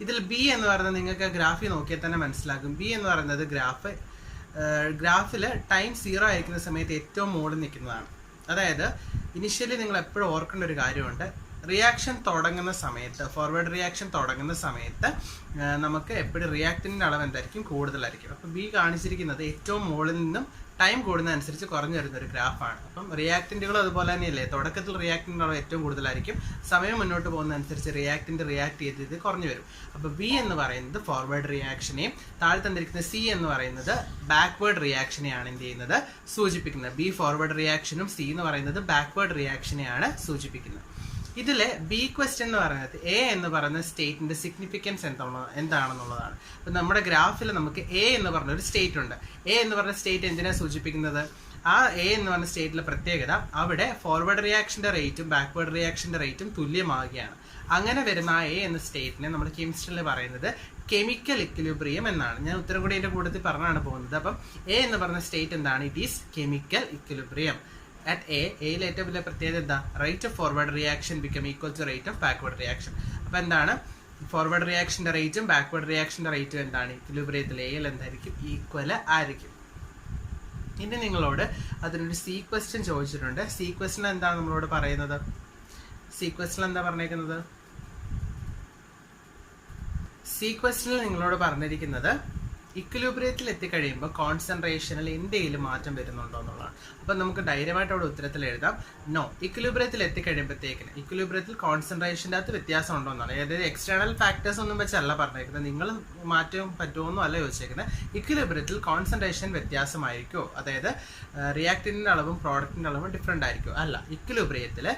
ഇതിൽ ബി എന്ന് പറയുന്നത് നിങ്ങൾക്ക് ഗ്രാഫിൽ നോക്കിയാൽ തന്നെ മനസ്സിലാകും. ബി എന്ന് പറയുന്നത് ഗ്രാഫിൽ ടൈം 0 ആയിരിക്കുന്ന സമയത്ത് ഏറ്റവും മുകളിൽ നിൽക്കുന്നതാണ്. അതായത് ഇനിഷ്യലി നിങ്ങൾ എപ്പോഴും ഓർക്കേണ്ട ഒരു കാര്യമുണ്ട്. റിയാക്ഷൻ തുടങ്ങുന്ന സമയത്ത്, ഫോർവേഡ് റിയാക്ഷൻ തുടങ്ങുന്ന സമയത്ത് നമുക്ക് എപ്പോഴും റിയാക്റ്റിൻ്റെ അളവ് എന്തായിരിക്കും? കൂടുതലായിരിക്കും. അപ്പം ബി കാണിച്ചിരിക്കുന്നത് ഏറ്റവും മുകളിൽ നിന്നും ടൈം കൂടുന്നതനുസരിച്ച് കുറഞ്ഞു വരുന്ന ഒരു ഗ്രാഫാണ്. അപ്പം റിയാക്റ്റന്റുകൾ അതുപോലെ തന്നെയല്ലേ, തുടക്കത്തിൽ റിയാക്റ്റിൻ്റെ അളവ് ഏറ്റവും കൂടുതലായിരിക്കും, സമയം മുന്നോട്ട് പോകുന്നതനുസരിച്ച് റിയാക്റ്റ് ചെയ്ത് കുറഞ്ഞു വരും. അപ്പോൾ ബി എന്ന് പറയുന്നത് ഫോർവേഡ് റിയാക്ഷനെയും താഴെ തന്നിരിക്കുന്ന സി എന്ന് പറയുന്നത് ബാക്ക്വേർഡ് റിയാക്ഷനെയാണ് എന്ത് ചെയ്യുന്നത്? സൂചിപ്പിക്കുന്നത്. ബി ഫോർവേഡ് റിയാക്ഷനും സി എന്ന് പറയുന്നത് ബാക്ക്വേർഡ് റിയാക്ഷനെയാണ് സൂചിപ്പിക്കുന്നത്. ഇതിലെ ബി ക്വസ്റ്റ്യൻ എന്ന് പറയുന്നത് എ എന്ന് പറയുന്ന സ്റ്റേറ്റിന്റെ സിഗ്നിഫിക്കൻസ് എന്താണെന്നുള്ളതാണ്. അപ്പൊ നമ്മുടെ ഗ്രാഫിൽ നമുക്ക് എ എന്ന് പറഞ്ഞ ഒരു സ്റ്റേറ്റ് ഉണ്ട്. എ എന്ന് പറഞ്ഞ സ്റ്റേറ്റ് എന്തിനാണ് സൂചിപ്പിക്കുന്നത്? ആ എ എന്ന് പറഞ്ഞ സ്റ്റേറ്റിലെ പ്രത്യേകത അവിടെ ഫോർവേഡ് റിയാക്ഷന്റെ റേറ്റും ബാക്ക്വേർഡ് റിയാക്ഷന്റെ റേറ്റും തുല്യമാവുകയാണ്. അങ്ങനെ വരുന്ന ആ എ എന്ന സ്റ്റേറ്റിനെ നമ്മൾ കെമിസ്ട്രിയിൽ പറയുന്നത് കെമിക്കൽ ഇക്വിലിബ്രിയം എന്നാണ്. ഞാൻ ഉത്തരം കൂടി ഇതിന്റെ കൂട്ടത്തിൽ പറഞ്ഞാണ് പോകുന്നത്. അപ്പം എ എന്ന് പറഞ്ഞ സ്റ്റേറ്റ് എന്താണ്? It is chemical equilibrium. At എയിൽ ഏറ്റവും വലിയ പ്രത്യേകത എന്താ? Rate of forward reaction become equal to rate of backward reaction. അപ്പൊ എന്താണ്? ഫോർവേഡ് റിയാക്ഷന്റെ റേറ്റും ബാക്ക്വേർഡ് റിയാക്ഷന്റെ റേറ്റും എന്താണ്? ഇക്വിലിബ്രിയത്തിൽ എയിൽ എന്തായിരിക്കും? ഈക്വൽ ആയിരിക്കും. ഇനി നിങ്ങളോട് അതിനൊരു സി ക്വസ്റ്റ്യൻ ചോദിച്ചിട്ടുണ്ട്. സി ക്വസ്റ്റ്യൻ എന്താണ് നമ്മളോട് പറയുന്നത്? സി ക്വസ്റ്റ്യൻ എന്താ പറഞ്ഞേക്കുന്നത്? സി ക്വസ്റ്റ്യനിൽ നിങ്ങളോട് പറഞ്ഞിരിക്കുന്നത് ഇക്വിലിബ്രിയത്തിൽ എത്തിക്കഴിയുമ്പോൾ കോൺസെൻട്രേഷനിൽ എന്തെങ്കിലും മാറ്റം വരുന്നുണ്ടോ എന്നുള്ളതാണ്. അപ്പം നമുക്ക് ധൈര്യമായിട്ട് അവിടെ ഉത്തരത്തിൽ എഴുതാം നോ. ഇക്വിലിബ്രിയത്തിൽ എത്തിക്കഴിയുമ്പോഴത്തേക്കിന് ഇക്വിലിബ്രിയത്തിൽ കോൺസെൻട്രേഷൻ്റെ അകത്ത് വ്യത്യാസം ഉണ്ടോ എന്നാണ്. അതായത് എക്സ്റ്റേണൽ ഫാക്ടേഴ്സ് ഒന്നും വെച്ചല്ല പറഞ്ഞേക്കുന്നത്, നിങ്ങൾ മാറ്റം പറ്റുമോന്നും അല്ല ചോദിച്ചേക്കുന്നത്. ഇക്വിലിബ്രിയത്തിൽ കോൺസെൻട്രേഷൻ വ്യത്യാസമായിരിക്കുമോ? അതായത് റിയാക്റ്റിൻ്റെ അളവും പ്രോഡക്റ്റിൻ്റെ അളവും ഡിഫറെൻ്റ് ആയിരിക്കുമോ? അല്ല. ഇക്വിലിബ്രിയത്തിൽ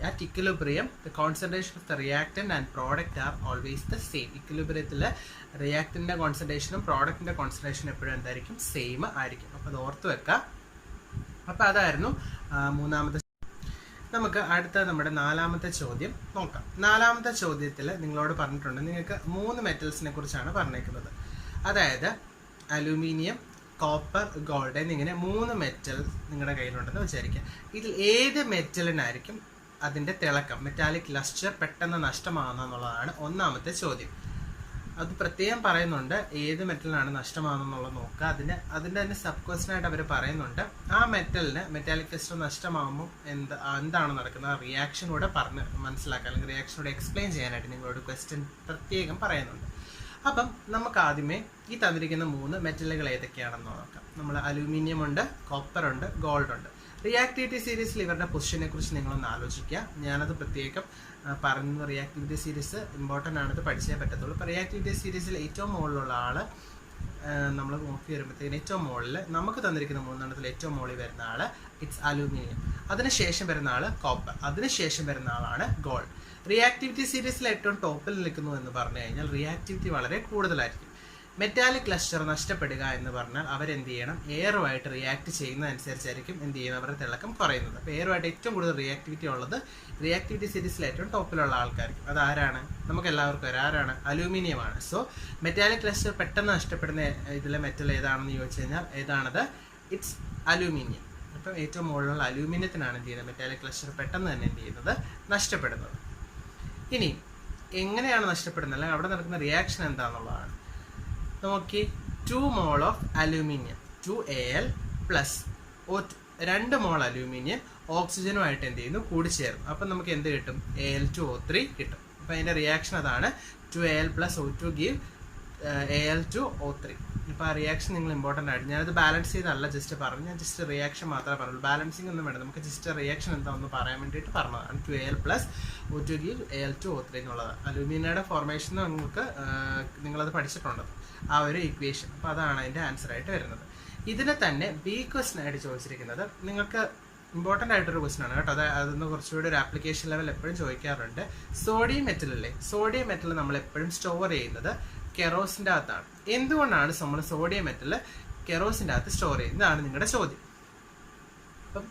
at equilibrium the concentration of the reactant and product are always the same. ഇക്വിലിബ്രിയത്തിൽ റിയാക്റ്റിന്റെ കോൺസെൻട്രേഷനും പ്രോഡക്റ്റിന്റെ കോൺസെൻട്രേഷനും എപ്പോഴും എന്തായിരിക്കും? സെയിം ആയിരിക്കും. അപ്പൊ അത് ഓർത്ത് വെക്കാം. അപ്പൊ അതായിരുന്നു മൂന്നാമത്തെ. നമുക്ക് അടുത്ത നമ്മുടെ നാലാമത്തെ ചോദ്യം നോക്കാം. നാലാമത്തെ ചോദ്യത്തിൽ നിങ്ങളോട് പറഞ്ഞിട്ടുണ്ട് നിങ്ങൾക്ക് 3 മെറ്റൽസിനെ കുറിച്ചാണ് പറഞ്ഞേക്കുന്നത്. അതായത് അലൂമിനിയം, കോപ്പർ, ഗോൾഡ് എന്നിങ്ങനെ 3 മെറ്റൽ നിങ്ങളുടെ കയ്യിലുണ്ടെന്ന് വിചാരിക്കുക. ഇതിൽ ഏത് മെറ്റലിനായിരിക്കും അതിന്റെ തിളക്കം, മെറ്റാലിക് ലസ്റ്റർ പെട്ടെന്ന് നഷ്ടമാകുന്ന എന്നുള്ളതാണ് ഒന്നാമത്തെ ചോദ്യം. അത് പ്രത്യേകം പറയുന്നുണ്ട് ഏത് മെറ്റലിനാണ് നഷ്ടമാകുന്നുള്ളത് നോക്കുക. അതിൻ്റെ തന്നെ സബ് ക്വസ്റ്റ്യൻ ആയിട്ട് അവർ പറയുന്നുണ്ട് ആ മെറ്റലിന് മെറ്റാലിക് ലസ്റ്റർ നഷ്ടമാകുമ്പോൾ എന്താണ് നടക്കുന്നത്, റിയാക്ഷൻ കൂടെ പറഞ്ഞ് മനസ്സിലാക്കാൻ അല്ലെങ്കിൽ റിയാക്ഷൻ കൂടെ എക്സ്പ്ലെയിൻ ചെയ്യാനായിട്ട് നിങ്ങളോട് ക്വസ്റ്റ്യൻ പ്രത്യേകം പറയുന്നുണ്ട്. അപ്പം നമുക്ക് ആദ്യമേ ഈ തന്നിരിക്കുന്ന 3 മെറ്റലുകൾ ഏതൊക്കെയാണെന്ന് നോക്കാം. നമ്മൾ അലൂമിനിയം ഉണ്ട്, കോപ്പർ ഉണ്ട്, ഗോൾഡ് ഉണ്ട്. റിയാക്ടിവിറ്റി സീരീസിൽ ഇവരുടെ പൊസിഷനെ കുറിച്ച് നിങ്ങളൊന്ന് ആലോചിക്കുക. ഞാനത് പ്രത്യേകം പറയുന്നത് റിയാക്ടിവിറ്റി സീരീസ് ഇമ്പോർട്ടൻ്റ് ആണത് പഠിച്ചേ പറ്റത്തുള്ളൂ. ഇപ്പോൾ റിയാക്ടിവിറ്റി സീരീസിൽ ഏറ്റവും മുകളിലുള്ള ആൾ നമ്മൾ നോക്കി വരുമ്പോഴത്തേക്കും ഏറ്റവും മുകളിൽ നമുക്ക് തന്നിരിക്കുന്ന 3 ഏറ്റവും മുകളിൽ വരുന്ന ആൾ ഇറ്റ്സ് അലൂമിനിയം. അതിനുശേഷം വരുന്ന ആൾ കോപ്പർ, അതിനുശേഷം വരുന്ന ആളാണ് ഗോൾഡ്. റിയാക്ടിവിറ്റി സീരീസിൽ ഏറ്റവും ടോപ്പിൽ നിൽക്കുന്നു എന്ന് പറഞ്ഞു കഴിഞ്ഞാൽ റിയാക്ടിവിറ്റി വളരെ കൂടുതലായിരിക്കും. മെറ്റാലിക് ക്ലസ്റ്റർ നഷ്ടപ്പെടുക എന്ന് പറഞ്ഞാൽ അവരെന്ത് ചെയ്യണം, എയറുമായിട്ട് റിയാക്ട് ചെയ്യുന്നതനുസരിച്ചായിരിക്കും എന്ത് ചെയ്യുന്നത്, അവരുടെ തിളക്കം കുറയുന്നത്. അപ്പോൾ എയറുമായിട്ട് ഏറ്റവും കൂടുതൽ റിയാക്ടിവിറ്റി ഉള്ളത് റിയാക്ടിവിറ്റി സീരീസിൽ ഏറ്റവും ടോപ്പിലുള്ള ആൾക്കാർക്കും. അത് ആരാണ്, നമുക്ക് എല്ലാവർക്കും ആരാണ്, അലൂമിനിയമാണ്. സോ മെറ്റാലിക് ക്ലസ്റ്റർ പെട്ടെന്ന് നഷ്ടപ്പെടുന്ന ഇതിലെ മെറ്റൽ ഏതാണെന്ന് ചോദിച്ചു കഴിഞ്ഞാൽ ഏതാണത്, ഇറ്റ്സ് അലൂമിനിയം. അപ്പം ഏറ്റവും മുകളിലുള്ള അലൂമിനിയത്തിനാണ് എന്ത് ചെയ്യുന്നത്, മെറ്റാലിക് ക്ലസ്റ്റർ പെട്ടെന്ന് തന്നെ എന്ത് ചെയ്യുന്നത്, നഷ്ടപ്പെടുന്നത്. ഇനി എങ്ങനെയാണ് നഷ്ടപ്പെടുന്നത്, അല്ലെങ്കിൽ അവിടെ നടക്കുന്ന റിയാക്ഷൻ എന്താണെന്നുള്ളതാണ്. നോക്കി, 2 mole of aluminium 2Al plus 2 mole aluminium ഓക്സിജനുമായിട്ട് എന്ത് ചെയ്യുന്നു, കൂടിച്ചേരും. അപ്പം നമുക്ക് എന്ത് കിട്ടും, Al2O3 കിട്ടും. അപ്പം അതിൻ്റെ റിയാക്ഷൻ അതാണ് 2Al plus O2 give Al2O3. ഇപ്പോൾ ആ റിയാക്ഷൻ നിങ്ങൾ ഇമ്പോർട്ടൻ്റ് ആയിട്ട്, ഞാനത് ബാലൻസ് ചെയ്തല്ല ജസ്റ്റ് പറഞ്ഞു, ഞാൻ ജസ്റ്റ് റിയാക്ഷൻ മാത്രമേ പറഞ്ഞുള്ളൂ, ബാലൻസിങ് ഒന്നും വേണ്ട, നമുക്ക് ജസ്റ്റ് റിയാക്ഷൻ എന്താണെന്ന് പറയാൻ വേണ്ടിയിട്ട് പറഞ്ഞതാണ്. 2Al plus O2 give Al2O3 എന്നുള്ളത് അലൂമിനിയയുടെ ഫോർമേഷൻ നിങ്ങൾക്ക് നിങ്ങളത് പഠിച്ചിട്ടുണ്ട്, ആ ഒരു ഇക്വേഷൻ. അപ്പോൾ അതാണ് അതിൻ്റെ ആൻസർ ആയിട്ട് വരുന്നത്. ഇതിനെ തന്നെ ബി ക്വസ്റ്റൻ ആയിട്ട് ചോദിച്ചിരിക്കുന്നത് നിങ്ങൾക്ക് ഇമ്പോർട്ടൻ്റ് ആയിട്ടൊരു ക്വസ്റ്റൻ ആണ് കേട്ടോ. അതൊന്ന് കുറച്ചുകൂടി ഒരു ആപ്ലിക്കേഷൻ ലെവൽ എപ്പോഴും ചോദിക്കാറുണ്ട്. സോഡിയം മെറ്റൽ അല്ലേ, സോഡിയം മെറ്റൽ നമ്മൾ എപ്പോഴും സ്റ്റോർ ചെയ്യുന്നത് കെറോസിൻ്റെ അകത്താണ്. എന്തുകൊണ്ടാണ് നമ്മൾ സോഡിയം മെറ്റൽ കെറോസിൻ്റെ അകത്ത് സ്റ്റോർ ചെയ്യുന്നത്, ഇതാണ് നിങ്ങളുടെ ചോദ്യം. അപ്പം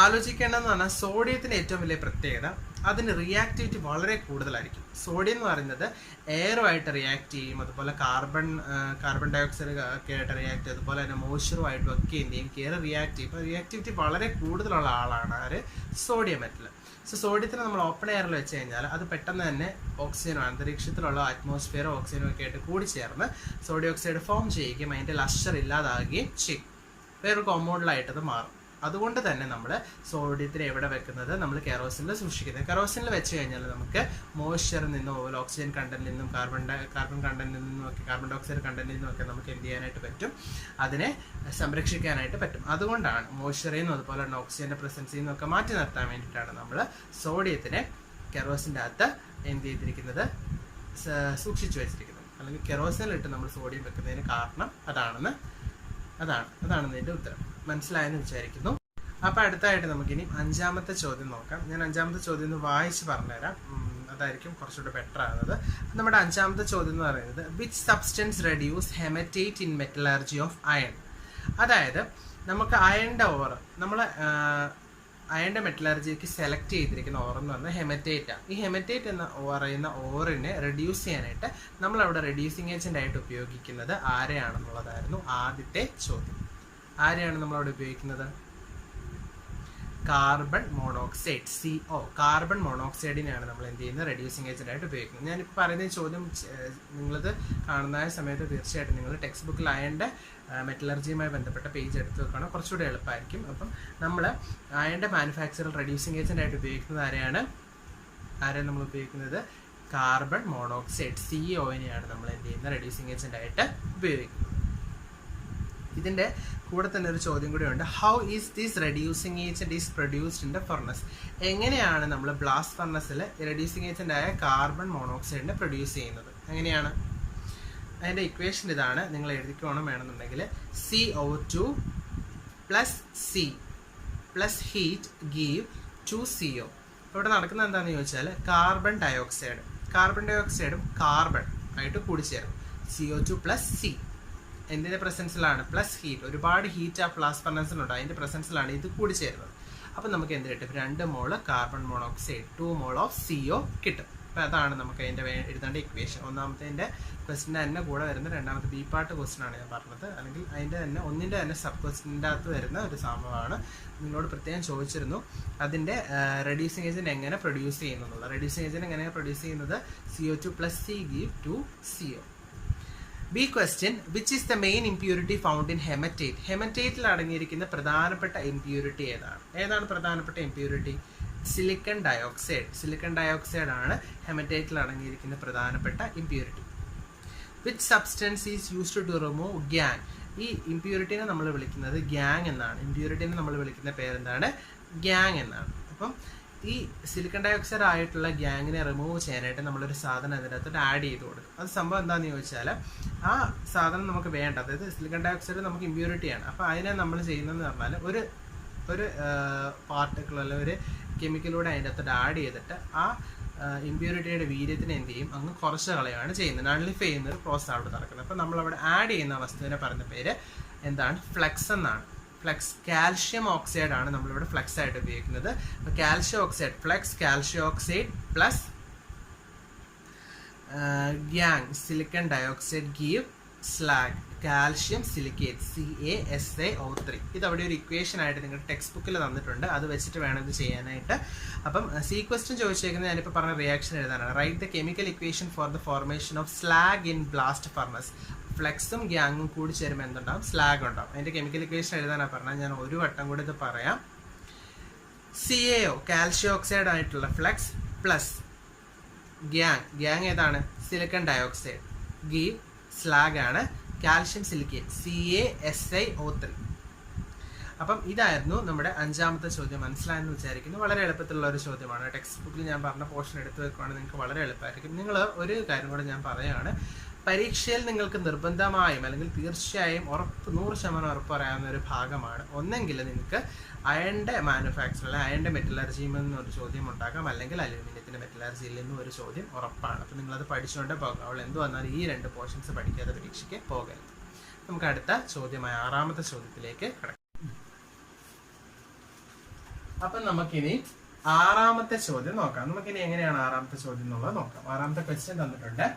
ആലോചിക്കേണ്ടതെന്ന് പറഞ്ഞാൽ സോഡിയത്തിൻ്റെ ഏറ്റവും വലിയ പ്രത്യേകത അതിന് റിയാക്ടിവിറ്റി വളരെ കൂടുതലായിരിക്കും. സോഡിയം എന്ന് പറയുന്നത് എയറുമായിട്ട് റിയാക്ട് ചെയ്യും, അതുപോലെ കാർബൺ ഡൈ ഓക്സൈഡ് ഒക്കെ ആയിട്ട് റിയാക്ട് ചെയ്യും, അതുപോലെ തന്നെ മോയ്സ്ചറുമായിട്ടും ഒക്കെ എന്ത് ചെയ്യും, കയറി റിയാക്ട് ചെയ്യും. ഇപ്പോൾ റിയാക്ടിവിറ്റി വളരെ കൂടുതലുള്ള ആളാണ് ആര്, സോഡിയം മെറ്റൽ. സോ സോഡിയത്തിന് നമ്മൾ ഓപ്പൺ എയറിൽ വെച്ച് കഴിഞ്ഞാൽ അത് പെട്ടെന്ന് തന്നെ ഓക്സിജനും അന്തരീക്ഷത്തിലുള്ള അറ്റ്മോസ്ഫിയറും ഓക്സിജനും ഒക്കെ ആയിട്ട് കൂടിച്ചേർന്ന് സോഡിയം ഓക്സൈഡ് ഫോം ചെയ്യുകയും അതിൻ്റെ ലസ്റ്റർ ഇല്ലാതാകുകയും ചെയ്യും, വേറൊരു കോമ്പൗണ്ടിലായിട്ട് അത് മാറും. അതുകൊണ്ട് തന്നെ നമ്മൾ സോഡിയത്തിന് എവിടെ വെക്കുന്നത്, നമ്മൾ കെറോസിനിൽ സൂക്ഷിക്കുന്നത്. കെറോസിനിൽ വെച്ച് കഴിഞ്ഞാൽ നമുക്ക് മോയ്സ്ചറിൽ നിന്നും അതുപോലെ ഓക്സിജൻ കണ്ടന്റിൽ നിന്നും കാർബൺ കണ്ടന്റിൽ നിന്നും ഒക്കെ കാർബൺ ഡൈ ഓക്സൈഡ് കണ്ടന്റിൽ നിന്നും ഒക്കെ നമുക്ക് എന്ത് ചെയ്യാനായിട്ട് പറ്റും, അതിനെ സംരക്ഷിക്കാനായിട്ട് പറ്റും. അതുകൊണ്ടാണ് മോയ്സ്ചറിൽ നിന്നും അതുപോലെ തന്നെ ഓക്സിജൻ്റെ പ്രസൻസിൽ നിന്നും ഒക്കെ മാറ്റി നിർത്താൻ വേണ്ടിയിട്ടാണ് നമ്മൾ സോഡിയത്തിനെ കെറോസിൻ്റെ അകത്ത് എന്ത് ചെയ്തിരിക്കുന്നത്, സൂക്ഷിച്ചു വെച്ചിരിക്കുന്നത്. അല്ലെങ്കിൽ കെറോസിനിലിട്ട് നമ്മൾ സോഡിയം വെക്കുന്നതിന് കാരണം അതാണ് ഇതിൻ്റെ ഉത്തരം. മനസ്സിലായെന്ന് വിചാരിക്കുന്നു. അപ്പോൾ അടുത്തായിട്ട് നമുക്കിനി 5ാമത്തെ ചോദ്യം നോക്കാം. ഞാൻ 5ാമത്തെ ചോദ്യം ഒന്ന് വായിച്ച് പറഞ്ഞുതരാം, അതായിരിക്കും കുറച്ചുകൂടെ ബെറ്റർ ആകുന്നത്. നമ്മുടെ 5ാമത്തെ ചോദ്യം എന്ന് പറയുന്നത് which substance reduce hematite in metallurgy of iron. അതായത് നമുക്ക് അയണിൻ്റെ ഓർ, നമ്മൾ അയണിൻ്റെ മെറ്റലർജിക്ക് സെലക്ട് ചെയ്തിരിക്കുന്ന ഓർ എന്ന് പറഞ്ഞാൽ ഹെമറ്റേറ്റാണ്. ഈ ഹെമറ്റേറ്റ് എന്ന് പറയുന്ന ഓറിനെ റെഡ്യൂസ് ചെയ്യാനായിട്ട് നമ്മളവിടെ റെഡ്യൂസിങ് ഏജൻ്റ് ആയിട്ട് ഉപയോഗിക്കുന്നത് ആരെയാണെന്നുള്ളതായിരുന്നു ആദ്യത്തെ ചോദ്യം. ആരെയാണ് നമ്മളവിടെ ഉപയോഗിക്കുന്നത്, കാർബൺ മോണോക്സൈഡ്, CO, കാർബൺ മോണോക്സൈഡിനെയാണ് നമ്മൾ എന്ത് ചെയ്യുന്നത്, റെഡ്യൂസിങ് ഏജൻ്റ് ആയിട്ട് ഉപയോഗിക്കുന്നത്. ഞാനിപ്പോൾ പറയുന്ന ചോദ്യം നിങ്ങളത് കാണുന്ന സമയത്ത് തീർച്ചയായിട്ടും നിങ്ങൾ ടെക്സ്റ്റ് ബുക്കിൽ അയണിൻ്റെ മെറ്റലർജിയുമായി ബന്ധപ്പെട്ട പേജ് എടുത്ത് വെക്കണം, കുറച്ചുകൂടി എളുപ്പമായിരിക്കും. അപ്പം നമ്മൾ അയണിൻ്റെ മാനുഫാക്ചറിൽ റെഡ്യൂസിങ് ഏജൻ്റ് ആയിട്ട് ഉപയോഗിക്കുന്നത് ആരെയാണ് നമ്മൾ ഉപയോഗിക്കുന്നത്, കാർബൺ മോണോക്സൈഡ് COനെയാണ് നമ്മൾ എന്ത് ചെയ്യുന്നത്, റെഡ്യൂസിങ് ഏജൻ്റ് ആയിട്ട് ഉപയോഗിക്കുന്നത്. ഇതിൻ്റെ കൂടെ തന്നെ ഒരു ചോദ്യം കൂടി ഉണ്ട്, how is this reducing agent is produced in the furnace. എങ്ങനെയാണ് നമ്മൾ ബ്ലാസ്റ്റ് ഫർണസിൽ റെഡ്യൂസിങ് ഏജന്റ് ആയ കാർബൺ മോണോക്സൈഡിനെ പ്രൊഡ്യൂസ് ചെയ്യുന്നത്, എങ്ങനെയാണ്? അതിൻ്റെ ഇക്വേഷൻ ഇതാണ്, നിങ്ങൾ എഴുതിക്കോണം വേണമെന്നുണ്ടെങ്കിൽ. CO2 plus C plus heat give 2CO. ഇവിടെ നടക്കുന്നത് എന്താണെന്ന് ചോദിച്ചാൽ കാർബൺ ഡൈ ഓക്സൈഡും കാർബൺ ആയിട്ട് കൂടിച്ചേരും. CO2 പ്ലസ് C എന്തിൻ്റെ പ്രസൻസിലാണ്, പ്ലസ് ഹീറ്റ്, ഒരുപാട് ഹീറ്റ് ആ ബ്ലാസ്റ്റ് ഫർണസിലുണ്ട്, അതിൻ്റെ പ്രസൻസിലാണ് ഇത് കൂടിച്ചേരുന്നത്. അപ്പം നമുക്ക് എന്ത് കിട്ടും, 2 mole carbon monoxide 2 mole of CO കിട്ടും. അപ്പോൾ അതാണ് നമുക്ക് അതിൻ്റെ എഴുതേണ്ട ഇക്വേഷൻ. ഒന്നാമത്തെ ക്വസ്റ്റിൻ്റെ തന്നെ കൂടെ വരുന്ന രണ്ടാമത്തെ ബി പാർട്ട് ക്വസ്റ്റൻ ആണ് ഞാൻ പറഞ്ഞത്, അല്ലെങ്കിൽ അതിൻ്റെ തന്നെ ഒന്നിൻ്റെ തന്നെ സബ് ക്വസ്റ്റിൻ്റെ അകത്ത് വരുന്ന ഒരു സംഭവമാണ്. നിങ്ങളോട് പ്രത്യേകം ചോദിച്ചിരുന്നു അതിൻ്റെ റെഡ്യൂസിങ് ഏജൻറ്റ് എങ്ങനെ പ്രൊഡ്യൂസ് ചെയ്യുന്നു എന്നുള്ളത്. റെഡ്യൂസിങ് ഏജൻറ്റ് എങ്ങനെയാണ് പ്രൊഡ്യൂസ് ചെയ്യുന്നത്, CO2 plus C give 2CO. B question, which is the main impurity found in hematite. ഹെമറ്റേറ്റിൽ അടങ്ങിയിരിക്കുന്ന പ്രധാനപ്പെട്ട ഇംപ്യൂരിറ്റി ഏതാണ് പ്രധാനപ്പെട്ട ഇംപ്യൂരിറ്റി, സിലിക്കൺ ഡയോക്സൈഡ് ആണ് ഹെമറ്റേറ്റിൽ അടങ്ങിയിരിക്കുന്ന പ്രധാനപ്പെട്ട impurity. Which substance is used to remove gangue. ഈ ഇംപ്യൂരിറ്റിനെ നമ്മൾ വിളിക്കുന്നത് ഗ്യാങ് എന്നാണ്. ഇംപ്യൂരിറ്റിനെ നമ്മൾ വിളിക്കുന്ന പേരെന്താണ്, ഗ്യാങ് എന്നാണ്. അപ്പം ഈ സിലിക്കൺ ഡയോക്സൈഡ് ആയിട്ടുള്ള ഗ്യാങ്ങിനെ റിമൂവ് ചെയ്യാനായിട്ട് നമ്മളൊരു സാധനം അതിനകത്തോട്ട് ആഡ് ചെയ്ത് കൊടുക്കും. അത് സംഭവം എന്താണെന്ന് ചോദിച്ചാൽ ആ സാധനം നമുക്ക് വേണ്ട, അതായത് സിലിക്കൺ ഡയോക്സൈഡ് നമുക്ക് ഇമ്പ്യൂരിറ്റിയാണ്. അപ്പോൾ അതിനെ നമ്മൾ ചെയ്യുന്നതെന്ന് പറഞ്ഞാൽ ഒരു ഒരു പാർട്ടിക്കിൾ അല്ലെങ്കിൽ ഒരു കെമിക്കലൂടെ അതിൻ്റെ അകത്തോട്ട് ആഡ് ചെയ്തിട്ട് ആ ഇമ്പ്യൂരിറ്റിയുടെ വീര്യത്തിനെ എന്ത് ചെയ്യും അങ്ങ് കുറച്ച് കളയാണ് ചെയ്യുന്നത്. നള്ളിഫൈ ചെയ്യുന്ന ഒരു പ്രോസസ് അവിടെ നടക്കുന്നത്. അപ്പോൾ നമ്മളവിടെ ആഡ് ചെയ്യുന്ന വസ്തുവിനെ പറയുന്ന പേര് എന്താണ്? ഫ്ലെക്സ് എന്നാണ്. ഫ്ലെക്സ് കാൽഷ്യം ഓക്സൈഡ് ആണ് നമ്മളിവിടെ ഫ്ലെക്സ് ആയിട്ട് ഉപയോഗിക്കുന്നത്. അപ്പോൾ calcium oxide flux calcium oxide plus gangue silicon dioxide give slag calcium silicate CaSiO3. ഇതവിടെ ഒരു ഇക്വേഷൻ ആയിട്ട് നിങ്ങളുടെ ടെക്സ്റ്റ് ബുക്കിൽ തന്നിട്ടുണ്ട്. അത് വെച്ചിട്ട് വേണം ഇത് ചെയ്യാനായിട്ട്. അപ്പം സി ക്വസ്റ്റ്യൻ ചോദിച്ചേക്കുന്നത് ഞാനിപ്പോൾ പറഞ്ഞ റിയാക്ഷൻ എഴുതാനാണ്. Write the chemical equation for the formation of slag in blast furnace. ഫ്ലെക്സും ഗ്യാങ്ങും കൂടി ചേരുമ്പോൾ എന്തുണ്ടാവും? സ്ലാഗ് ഉണ്ടാവും. അതിൻ്റെ കെമിക്കൽ ഇക്വേഷൻ എഴുതാനാണ് പറഞ്ഞാൽ ഞാൻ ഒരു വട്ടം കൂടി ഇത് പറയാം. CaO കാൽഷ്യം ഓക്സൈഡ് ആയിട്ടുള്ള ഫ്ലെക്സ് പ്ലസ് ഗ്യാങ് ഏതാണ്? സിലിക്കൺ ഡയോക്സൈഡ് ഗീവ് സ്ലാഗ് ആണ് കാൽഷ്യം സിലിക്കേറ്റ് CaSiO3. അപ്പം ഇതായിരുന്നു നമ്മുടെ 5ാമത്തെ ചോദ്യം. മനസ്സിലായെന്ന് വിചാരിക്കുന്നു. വളരെ എളുപ്പത്തിലുള്ള ഒരു ചോദ്യമാണ്. ടെക്സ്റ്റ് ബുക്കിൽ ഞാൻ പറഞ്ഞ പോർഷൻ എടുത്തു വെക്കുകയാണെങ്കിൽ നിങ്ങൾക്ക് വളരെ എളുപ്പമായിരിക്കും. നിങ്ങൾ ഒരു കാര്യം കൂടെ ഞാൻ പറയുകയാണ്. പരീക്ഷയിൽ നിങ്ങൾക്ക് നിർബന്ധമായും അല്ലെങ്കിൽ തീർച്ചയായും 100% ഉറപ്പ് പറയാവുന്ന ഒരു ഭാഗമാണ്. ഒന്നെങ്കിൽ നിങ്ങൾക്ക് അയണിൻ്റെ മാനുഫാക്ചർ അല്ലെങ്കിൽ അയണിൻ്റെ മെറ്റലർജിയിൽ നിന്നൊരു ചോദ്യം ഉണ്ടാക്കാം, അല്ലെങ്കിൽ അലൂമിനിയത്തിൻ്റെ മെറ്റലർജിയിൽ നിന്നും ഒരു ചോദ്യം ഉറപ്പാണ്. അപ്പോൾ നിങ്ങളത് പഠിച്ചുകൊണ്ടേ പോകുക. അവൾ എന്ത് വന്നാലും ഈ 2 പോർഷൻസ് പഠിക്കാതെ പരീക്ഷയ്ക്ക് പോകരുത്. നമുക്ക് അടുത്ത ചോദ്യമായ 6ാമത്തെ ചോദ്യത്തിലേക്ക് കിടക്കാം. അപ്പം നമുക്കിനി 6ാമത്തെ ചോദ്യം നോക്കാം. നമുക്കിനി എങ്ങനെയാണ് 6ാമത്തെ ചോദ്യം എന്നുള്ളത് നോക്കാം. 6ാമത്തെ ക്വസ്റ്റ്യൻ തന്നിട്ടുണ്ട്.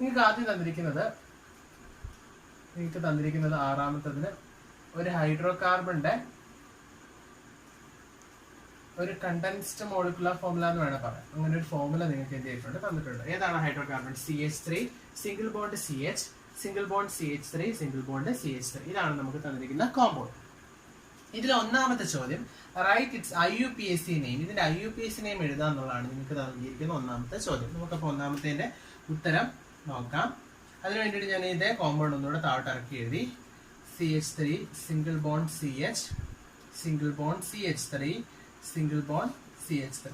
നിങ്ങൾക്ക് ആദ്യം തന്നിരിക്കുന്നത് 6ാമത്തതിന് ഒരു ഹൈഡ്രോ കാർബണിന്റെ ഒരു കണ്ടൻസ്ഡ് മോളിക്കുലർ ഫോർമുല എന്ന് വേണം പറയാം. അങ്ങനെ ഒരു ഫോർമുല നിങ്ങൾക്ക് എന്ത് ചെയ്തിട്ടുണ്ട്? തന്നിട്ടുണ്ട്. ഏതാണ് hydro carbon? CH3 single bond CH single bond CH3 single bond CH3. ഇതാണ് നമുക്ക് തന്നിരിക്കുന്ന കോമ്പൗണ്ട്. ഇതിൽ 1ാമത്തെ ചോദ്യം റൈറ്റ് ഇറ്റ്സ് IUPAC നെയിം. ഇതിന്റെ IUPAC നെയിം എഴുതാന്നുള്ളതാണ് നിങ്ങൾക്ക് തന്നിരിക്കുന്ന 1ാമത്തെ ചോദ്യം. നമുക്കപ്പോൾ 1ാമത്തേന്റെ ഉത്തരം നോക്കാം. അതിനു വേണ്ടിയിട്ട് ഞാൻ ഇതേ കോമ്പൗണ്ട് ഒന്നുകൂടെ താഴോട്ട് ഇറക്കി എഴുതി. CH3 single bond CH single bond CH3 single bond CH3.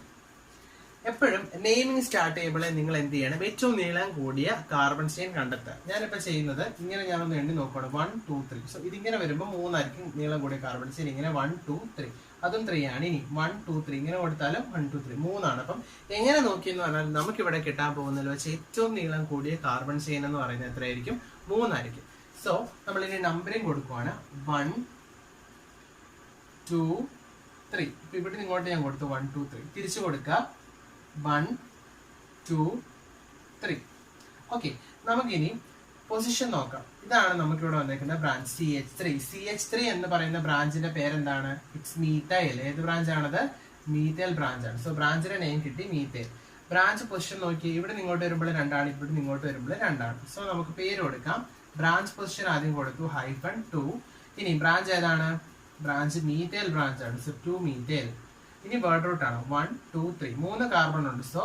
എപ്പോഴും നെയിമിംഗ് സ്റ്റാർട്ട് ചെയ്യുമ്പോഴേ നിങ്ങൾ എന്ത് ചെയ്യണം? ഏറ്റവും നീളം കൂടിയ കാർബൺ ചെയിൻ കണ്ടെത്തുക. ഞാനിപ്പോൾ ചെയ്യുന്നത് ഇങ്ങനെ ഞാനൊന്ന് എണ്ണി നോക്കണം. 1 2 3. സോ ഇതിങ്ങനെ വരുമ്പോൾ 3 ആയിരിക്കും നീളം കൂടിയ കാർബൺ ചെയിൻ. ഇങ്ങനെ 1 2 3 അതും 3 ആണ്. ഇനി 1 2 3 ഇങ്ങനെ കൊടുത്താലും 1 2 3 3 ആണ്. അപ്പം എങ്ങനെ നോക്കിയെന്ന് പറഞ്ഞാൽ നമുക്കിവിടെ കിട്ടാൻ പോകുന്നതിൽ വെച്ച് ഏറ്റവും നീളം കൂടിയ കാർബൺ ചെയിൻ എന്ന് പറയുന്നത് എത്രയായിരിക്കും? 3 ആയിരിക്കും. സോ നമ്മളിനി നമ്പറിങ് കൊടുക്കുവാണ്. 1 2 3. ഇപ്പൊ ഇവിടെ ഇങ്ങോട്ട് ഞാൻ കൊടുത്തു 1 2 3. തിരിച്ചു കൊടുക്കുക 1 2 3. ഓക്കെ, നമുക്കിനി പൊസിഷൻ നോക്കാം. ഇതാണ് നമുക്കിവിടെ വന്നിരിക്കുന്ന ബ്രാഞ്ച് CH3 എന്ന് പറയുന്ന ബ്രാഞ്ചിന്റെ പേരെന്താണ്? It's methyl. ഏത് ബ്രാഞ്ചാണത്? മീത്തൈൽ ബ്രാഞ്ചാണ്. സോ ബ്രാഞ്ചിന്റെ നെയിം കിട്ടി മീത്തൈൽ. ബ്രാഞ്ച് പൊസിഷൻ നോക്കി. ഇവിടെ ഇങ്ങോട്ട് വരുമ്പോൾ 2 ആണ്, ഇവിടെ ഇങ്ങോട്ട് വരുമ്പോൾ 2 ആണ്. സോ നമുക്ക് പേര് കൊടുക്കാം. ബ്രാഞ്ച് പൊസിഷൻ ആദ്യം കൊടുത്തു -2. ഇനി ബ്രാഞ്ച് ഏതാണ്? ബ്രാഞ്ച് മീത്തൈൽ ബ്രാഞ്ചാണ്. So 2 methyl. ഇനി വേർഡ് റൂട്ട് ആണ് 1 2 3. 3 കാർബൺ ഉണ്ട്. So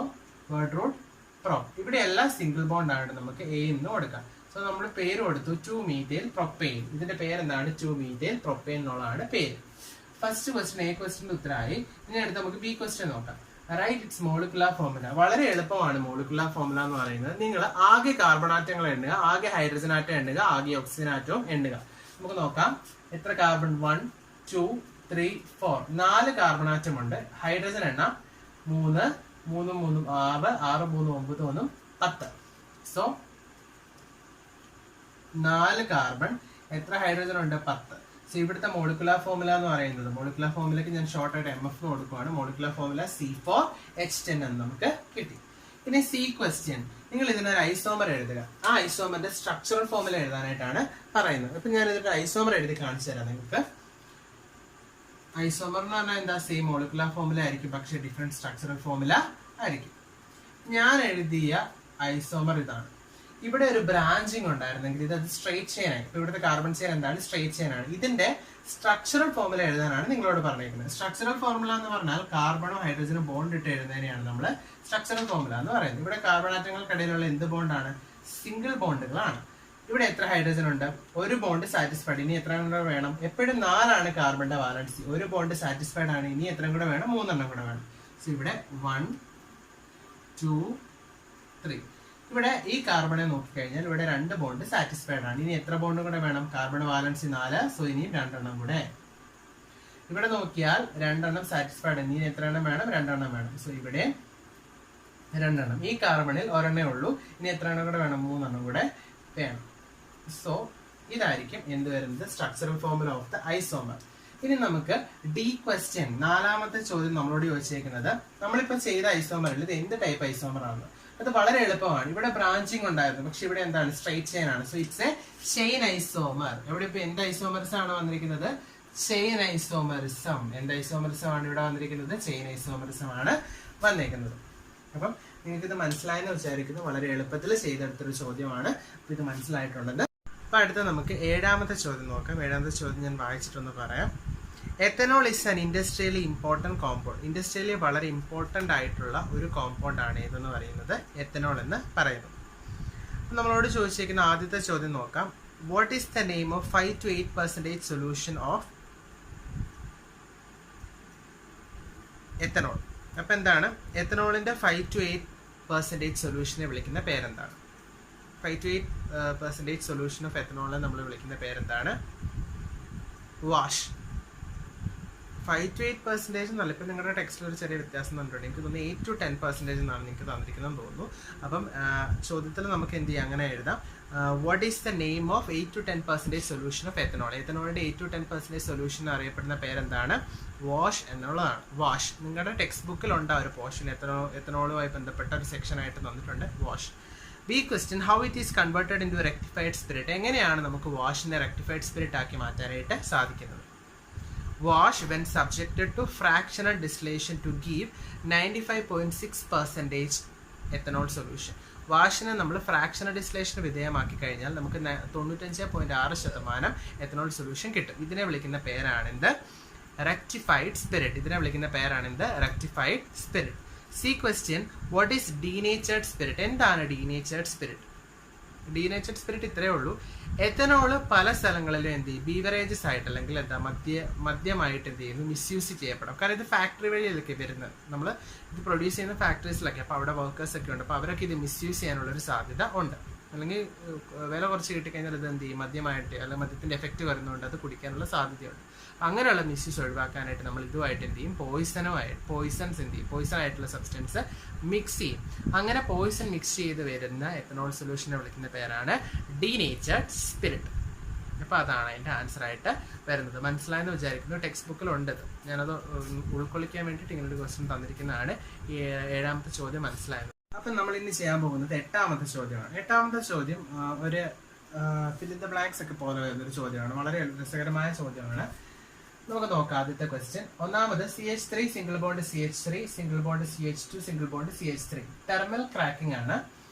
word root prop. ഇവിടെ എല്ലാം സിംഗിൾ ബോണ്ട് ആണ്. നമുക്ക് A എന്ന് കൊടുക്കാം. സോ നമ്മൾ പേര് കൊടുത്തു 2 മീത്തൈൽ പ്രൊപ്പെയിൻ. ഇതിന്റെ പേരെന്താണ്? 2 മീത്തൈൽ പ്രൊപ്പെയിൻ എന്നുള്ളതാണ് പേര്. ഫസ്റ്റ് ക്വസ്റ്റ്യൻ A ക്വസ്റ്റ്യന്റെ ഉത്തരമായി. ഇനി അടുത്ത് നമുക്ക് B ക്വസ്റ്റ്യൻ നോക്കാം. Write its molecular formula. വളരെ എളുപ്പമാണ് മോളിക്കുലർ ഫോർമുല എന്ന് പറയുന്നത്. നിങ്ങൾ ആകെ കാർബൺ ആറ്റങ്ങൾ എണ്ണുക, ആകെ ഹൈഡ്രജൻ ആറ്റം എണ്ണുക, ആകെ ഓക്സിജൻ ആറ്റവും എണ്ണുക. നമുക്ക് നോക്കാം എത്ര കാർബൺ? 1 2 3 4. 4 കാർബൺ ആറ്റം ഉണ്ട്. ഹൈഡ്രജൻ എണ്ണം 3 3 3 6 6 3 9 1 10. സോ 4 കാർബൺ, എത്ര ഹൈഡ്രജൻ ഉണ്ട്? 10. സോ ഇവിടുത്തെ മോളിക്കുലർ ഫോർമുല എന്ന് പറയുന്നത്, മോളിക്കുലർ ഫോർമുലക്ക് ഞാൻ ഷോർട്ട് ആയിട്ട് MF കൊടുക്കുവാണ്. മോളിക്കുലർ ഫോർമുല C4H10 എന്ന് നമുക്ക് കിട്ടി. ഇനി C ക്വസ്റ്റ്യൻ. നിങ്ങൾ ഇതിനൊരു ഐസോമർ എഴുതുക. ആ ഐസോമറിന്റെ സ്ട്രക്ചറൽ ഫോർമുല എഴുതാനായിട്ടാണ് പറയുന്നത്. ഇപ്പൊ ഞാൻ ഇതിന്റെ ഐസോമർ എഴുതി കാണിച്ചു തരാം നിങ്ങൾക്ക്. ഐസോമർ എന്ന് പറഞ്ഞാൽ എന്താ? സെയിം മോളിക്കുലർ ഫോർമുല ആയിരിക്കും, പക്ഷെ ഡിഫറെന്റ് സ്ട്രക്ചറൽ ഫോർമുല ആയിരിക്കും. ഞാൻ എഴുതിയ ഐസോമർ ഇതാണ്. ഇവിടെ ഒരു ബ്രാഞ്ചിങ് ഉണ്ടായിരുന്നെങ്കിൽ ഇത് സ്ട്രേറ്റ് ചെയിൻ ആയി. ഇപ്പൊ ഇവിടുത്തെ കാർബൺ ചെയിൻ എന്താണ്? സ്ട്രേറ്റ് ചെയിൻ ആണ്. ഇതിന്റെ സ്ട്രക്ചറൽ ഫോർമുല എഴുതാനാണ് നിങ്ങളോട് പറഞ്ഞിരിക്കുന്നത്. സ്ട്രക്ചറൽ ഫോർമുല എന്ന് പറഞ്ഞാൽ കാർബണും ഹൈഡ്രജനും ബോണ്ട് ഇട്ട് എഴുതുന്നതിനെയാണ് നമ്മൾ സ്ട്രക്ചറൽ ഫോർമുല എന്ന് പറയുന്നത്. ഇവിടെ കാർബൺ ആറ്റങ്ങൾക്കിടയിലുള്ള എന്ത് ബോണ്ടാണ്? സിംഗിൾ ബോണ്ടുകളാണ്. ഇവിടെ എത്ര ഹൈഡ്രജൻ ഉണ്ട്? ഒരു ബോണ്ട് സാറ്റിസ്ഫൈഡ്. ഇനി എത്ര കൂടെ വേണം? എപ്പോഴും 4 ആണ് കാർബണിന്റെ വാലൻസി. ഒരു ബോണ്ട് സാറ്റിസ്ഫൈഡ് ആണ്. ഇനി എത്ര കൂടെ വേണം? 3 എണ്ണം കൂടെ വേണം. സോ ഇവിടെ 1 2 3. ഇവിടെ ഈ കാർബണെ നോക്കിക്കഴിഞ്ഞാൽ ഇവിടെ 2 ബോണ്ട് സാറ്റിസ്ഫൈഡ് ആണ്. ഇനി എത്ര ബോണ്ട് കൂടെ വേണം? Carbon valency 4. സോ ഇനിയും 2 എണ്ണം കൂടെ. ഇവിടെ നോക്കിയാൽ 2 എണ്ണം സാറ്റിസ്ഫൈഡ്. ഇനി എത്ര എണ്ണം വേണം? 2 എണ്ണം വേണം. സോ ഇവിടെ 2 എണ്ണം. ഈ കാർബണിൽ ഒരെണ്ണേ ഉള്ളൂ. ഇനി എത്ര എണ്ണം കൂടെ വേണം? 3 എണ്ണം കൂടെ വേണം. സോ ഇതായിരിക്കും എന്ത് വരുന്നത്? Structural formula of the isomer. ഇനി നമുക്ക് ഡി ക്വസ്റ്റ്യൻ, 4ാമത്തെ ചോദ്യം നമ്മളോട് ചോദിച്ചേക്കുന്നത്, നമ്മളിപ്പോ ചെയ്ത ഐസോമറിൽ ഇത് എന്ത് ടൈപ്പ് ഐസോമർ ആണ്? അത് വളരെ എളുപ്പമാണ്. ഇവിടെ ബ്രാഞ്ചിങ് ഉണ്ടായിരുന്നു, പക്ഷെ ഇവിടെ എന്താണ്? സ്ട്രൈറ്റ് ചെയിൻ ആണ്. So it's A chain isomer. ഇവിടെ ഇപ്പൊ എന്ത് ഐസോമറിസം ആണ് വന്നിരിക്കുന്നത്? Chain isomerism. എന്ത് ഐസോമറിസം ആണ് ഇവിടെ വന്നിരിക്കുന്നത്? ചെയിൻ ഐസോമറിസം ആണ് വന്നിരിക്കുന്നത്. അപ്പം നിങ്ങൾക്ക് ഇത് മനസ്സിലായെന്ന് വിചാരിക്കുന്നു. വളരെ എളുപ്പത്തിൽ ചെയ്തെടുത്തൊരു ചോദ്യമാണ്. അപ്പൊ ഇത് മനസ്സിലായിട്ടുള്ളത്. അപ്പൊ അടുത്ത നമുക്ക് 7ാമത്തെ ചോദ്യം നോക്കാം. 7ാമത്തെ ചോദ്യം ഞാൻ വായിച്ചിട്ടൊന്ന് പറയാം. Ethanol is an industrially important compound. Industrially വളരെ ഇമ്പോർട്ടൻ്റ് ആയിട്ടുള്ള ഒരു കോമ്പൗണ്ട് ആണ് ഇതെന്ന് പറയുന്നത് എത്തനോൾ എന്ന് പറയുന്നത്. നമ്മളോട് ചോദിച്ചിരിക്കുന്ന ആദ്യത്തെ ചോദ്യം നോക്കാം. What is the name of 5 to 8% solution of ethanol? അപ്പൊ എന്താണ് എത്തനോളിന്റെ 5 to 8% സൊല്യൂഷനെ വിളിക്കുന്ന പേരെന്താണ്? 5 to 8% സൊല്യൂഷൻ ഓഫ് എത്തനോളിനെ നമ്മൾ വിളിക്കുന്ന പേരെന്താണ്? വാഷ്. 5 to 8% എന്നല്ല, ഇപ്പം നിങ്ങളുടെ ടെക്സ്റ്റിൽ ഒരു ചെറിയ വ്യത്യാസം തന്നിട്ടുണ്ട്. എനിക്ക് തോന്നുന്നു 8 to 10% എന്നാണ് നിങ്ങൾക്ക് തന്നിരിക്കുന്നതെന്ന് തോന്നുന്നു. അപ്പം ചോദ്യത്തിൽ നമുക്ക് എന്ത് ചെയ്യാം? അങ്ങനെ എഴുതാം. What is the name of 8 to 10% solution of ethanol? എത്തനോളിന്റെ 8 to 10% സൊല്യൂഷൻ അറിയപ്പെടുന്ന പേരെന്താണ്? വാഷ് എന്നുള്ളതാണ്. വാഷ്. നിങ്ങളുടെ ടെക്സ്റ്റ് ബുക്കിൽ ഉണ്ട് ആ ഒരു പോർഷൻ, എത്തനോളുമായി ബന്ധപ്പെട്ട ഒരു സെക്ഷൻ ആയിട്ട് തന്നിട്ടുണ്ട് wash. B question, how it is converted into rectified spirit? എങ്ങനെയാണ് നമുക്ക് വാഷിനെ റെക്ടിഫൈഡ് സ്പിരിറ്റ് ആക്കി മാറ്റാനായിട്ട് സാധിക്കുന്നത്? Wash when subjected to fractional distillation to give 95.6% ethanol solution. വാഷിനെ നമ്മൾ ഫ്രാക്ഷണൽ ഡിസ്റ്റിലേഷന് വിധേയമാക്കി കഴിഞ്ഞാൽ നമുക്ക് 95.6% എത്തനോൾ സൊല്യൂഷൻ കിട്ടും. ഇതിനെ വിളിക്കുന്ന പേരാണെന്ത്? Rectified spirit. ഇതിനെ വിളിക്കുന്ന പേരാണെന്ത്? Rectified spirit. C question, what is denatured spirit? എന്താണ് ഡീനേച്ചേർഡ് സ്പിരിറ്റ്? ഡീനേച്ചേർഡ് സ്പിരിറ്റ് ഇത്രയേ ഉള്ളൂ. എത്തനോള് പല സ്ഥലങ്ങളിലും എന്ത് ചെയ്യും? ബീവറേജസ് ആയിട്ട് അല്ലെങ്കിൽ എന്താ മദ്യമായിട്ട് എന്ത് ചെയ്യുന്നു? മിസ്യൂസ് ചെയ്യപ്പെടും. കാരണം ഇത് ഫാക്ടറി വഴിയിലൊക്കെ വരുന്നത്. നമ്മൾ ഇത് പ്രൊഡ്യൂസ് ചെയ്യുന്ന ഫാക്ടറീസിലൊക്കെ, അപ്പോൾ അവിടെ വർക്കേഴ്സ് ഒക്കെ ഉണ്ട്. അപ്പോൾ അവരൊക്കെ ഇത് മിസ്യൂസ് ചെയ്യാനുള്ളൊരു സാധ്യത ഉണ്ട്. അല്ലെങ്കിൽ വില കുറച്ച് കിട്ടിക്കഴിഞ്ഞാൽ ഇത് എന്ത് ചെയ്യും? മദ്യമായിട്ട് അല്ലെങ്കിൽ മദ്യത്തിന്റെ എഫക്റ്റ് വരുന്നതുകൊണ്ട് അത് കുടിക്കാനുള്ള സാധ്യതയുണ്ട്. അങ്ങനെയുള്ള മിസ്യൂസ് ഒഴിവാക്കാനായിട്ട് നമ്മൾ ഇതുമായിട്ട് എന്ത് ചെയ്യും? പോയിസൺസ് എന്ത് ചെയ്യും? പോയിസൺ ആയിട്ടുള്ള സബ്സ്റ്റൻസ് മിക്സ് ചെയ്യും. അങ്ങനെ പോയിസൺ മിക്സ് ചെയ്ത് വരുന്ന എത്തനോൾ സൊല്യൂഷനെ വിളിക്കുന്ന പേരാണ് ഡീനേച്ചേർഡ് സ്പിരിറ്റ്. അപ്പോൾ അതാണ് അതിൻ്റെ ആൻസർ ആയിട്ട് വരുന്നത്. മനസ്സിലായെന്ന് വിചാരിക്കുന്നു. ടെക്സ്റ്റ് ബുക്കിലുണ്ട്. ഞാനത് ഉൾക്കൊള്ളിക്കാൻ വേണ്ടിയിട്ട് ഇങ്ങനൊരു ക്വസ്റ്റ്യൻ തന്നിരിക്കുന്നതാണ്. ഈ 7ാമത്തെ ചോദ്യം മനസ്സിലായത്. അപ്പം നമ്മൾ ഇന്ന് ചെയ്യാൻ പോകുന്നത് 8ാമത്തെ ചോദ്യമാണ്. 8ാമത്തെ ചോദ്യം ഒരു ഫിൽ ഇൻ ദ ബ്ലാങ്ക്സ് ഒക്കെ പോലെ വരുന്നൊരു ചോദ്യമാണ്. വളരെ രസകരമായ ചോദ്യമാണ്. നമുക്ക് നോക്കാം ആദ്യത്തെ ക്വസ്റ്റ്യൻ. ഒന്നാമത് CH3 single bond CH3 single bond CH2 single bond CH3 thermal cracking ആണ്.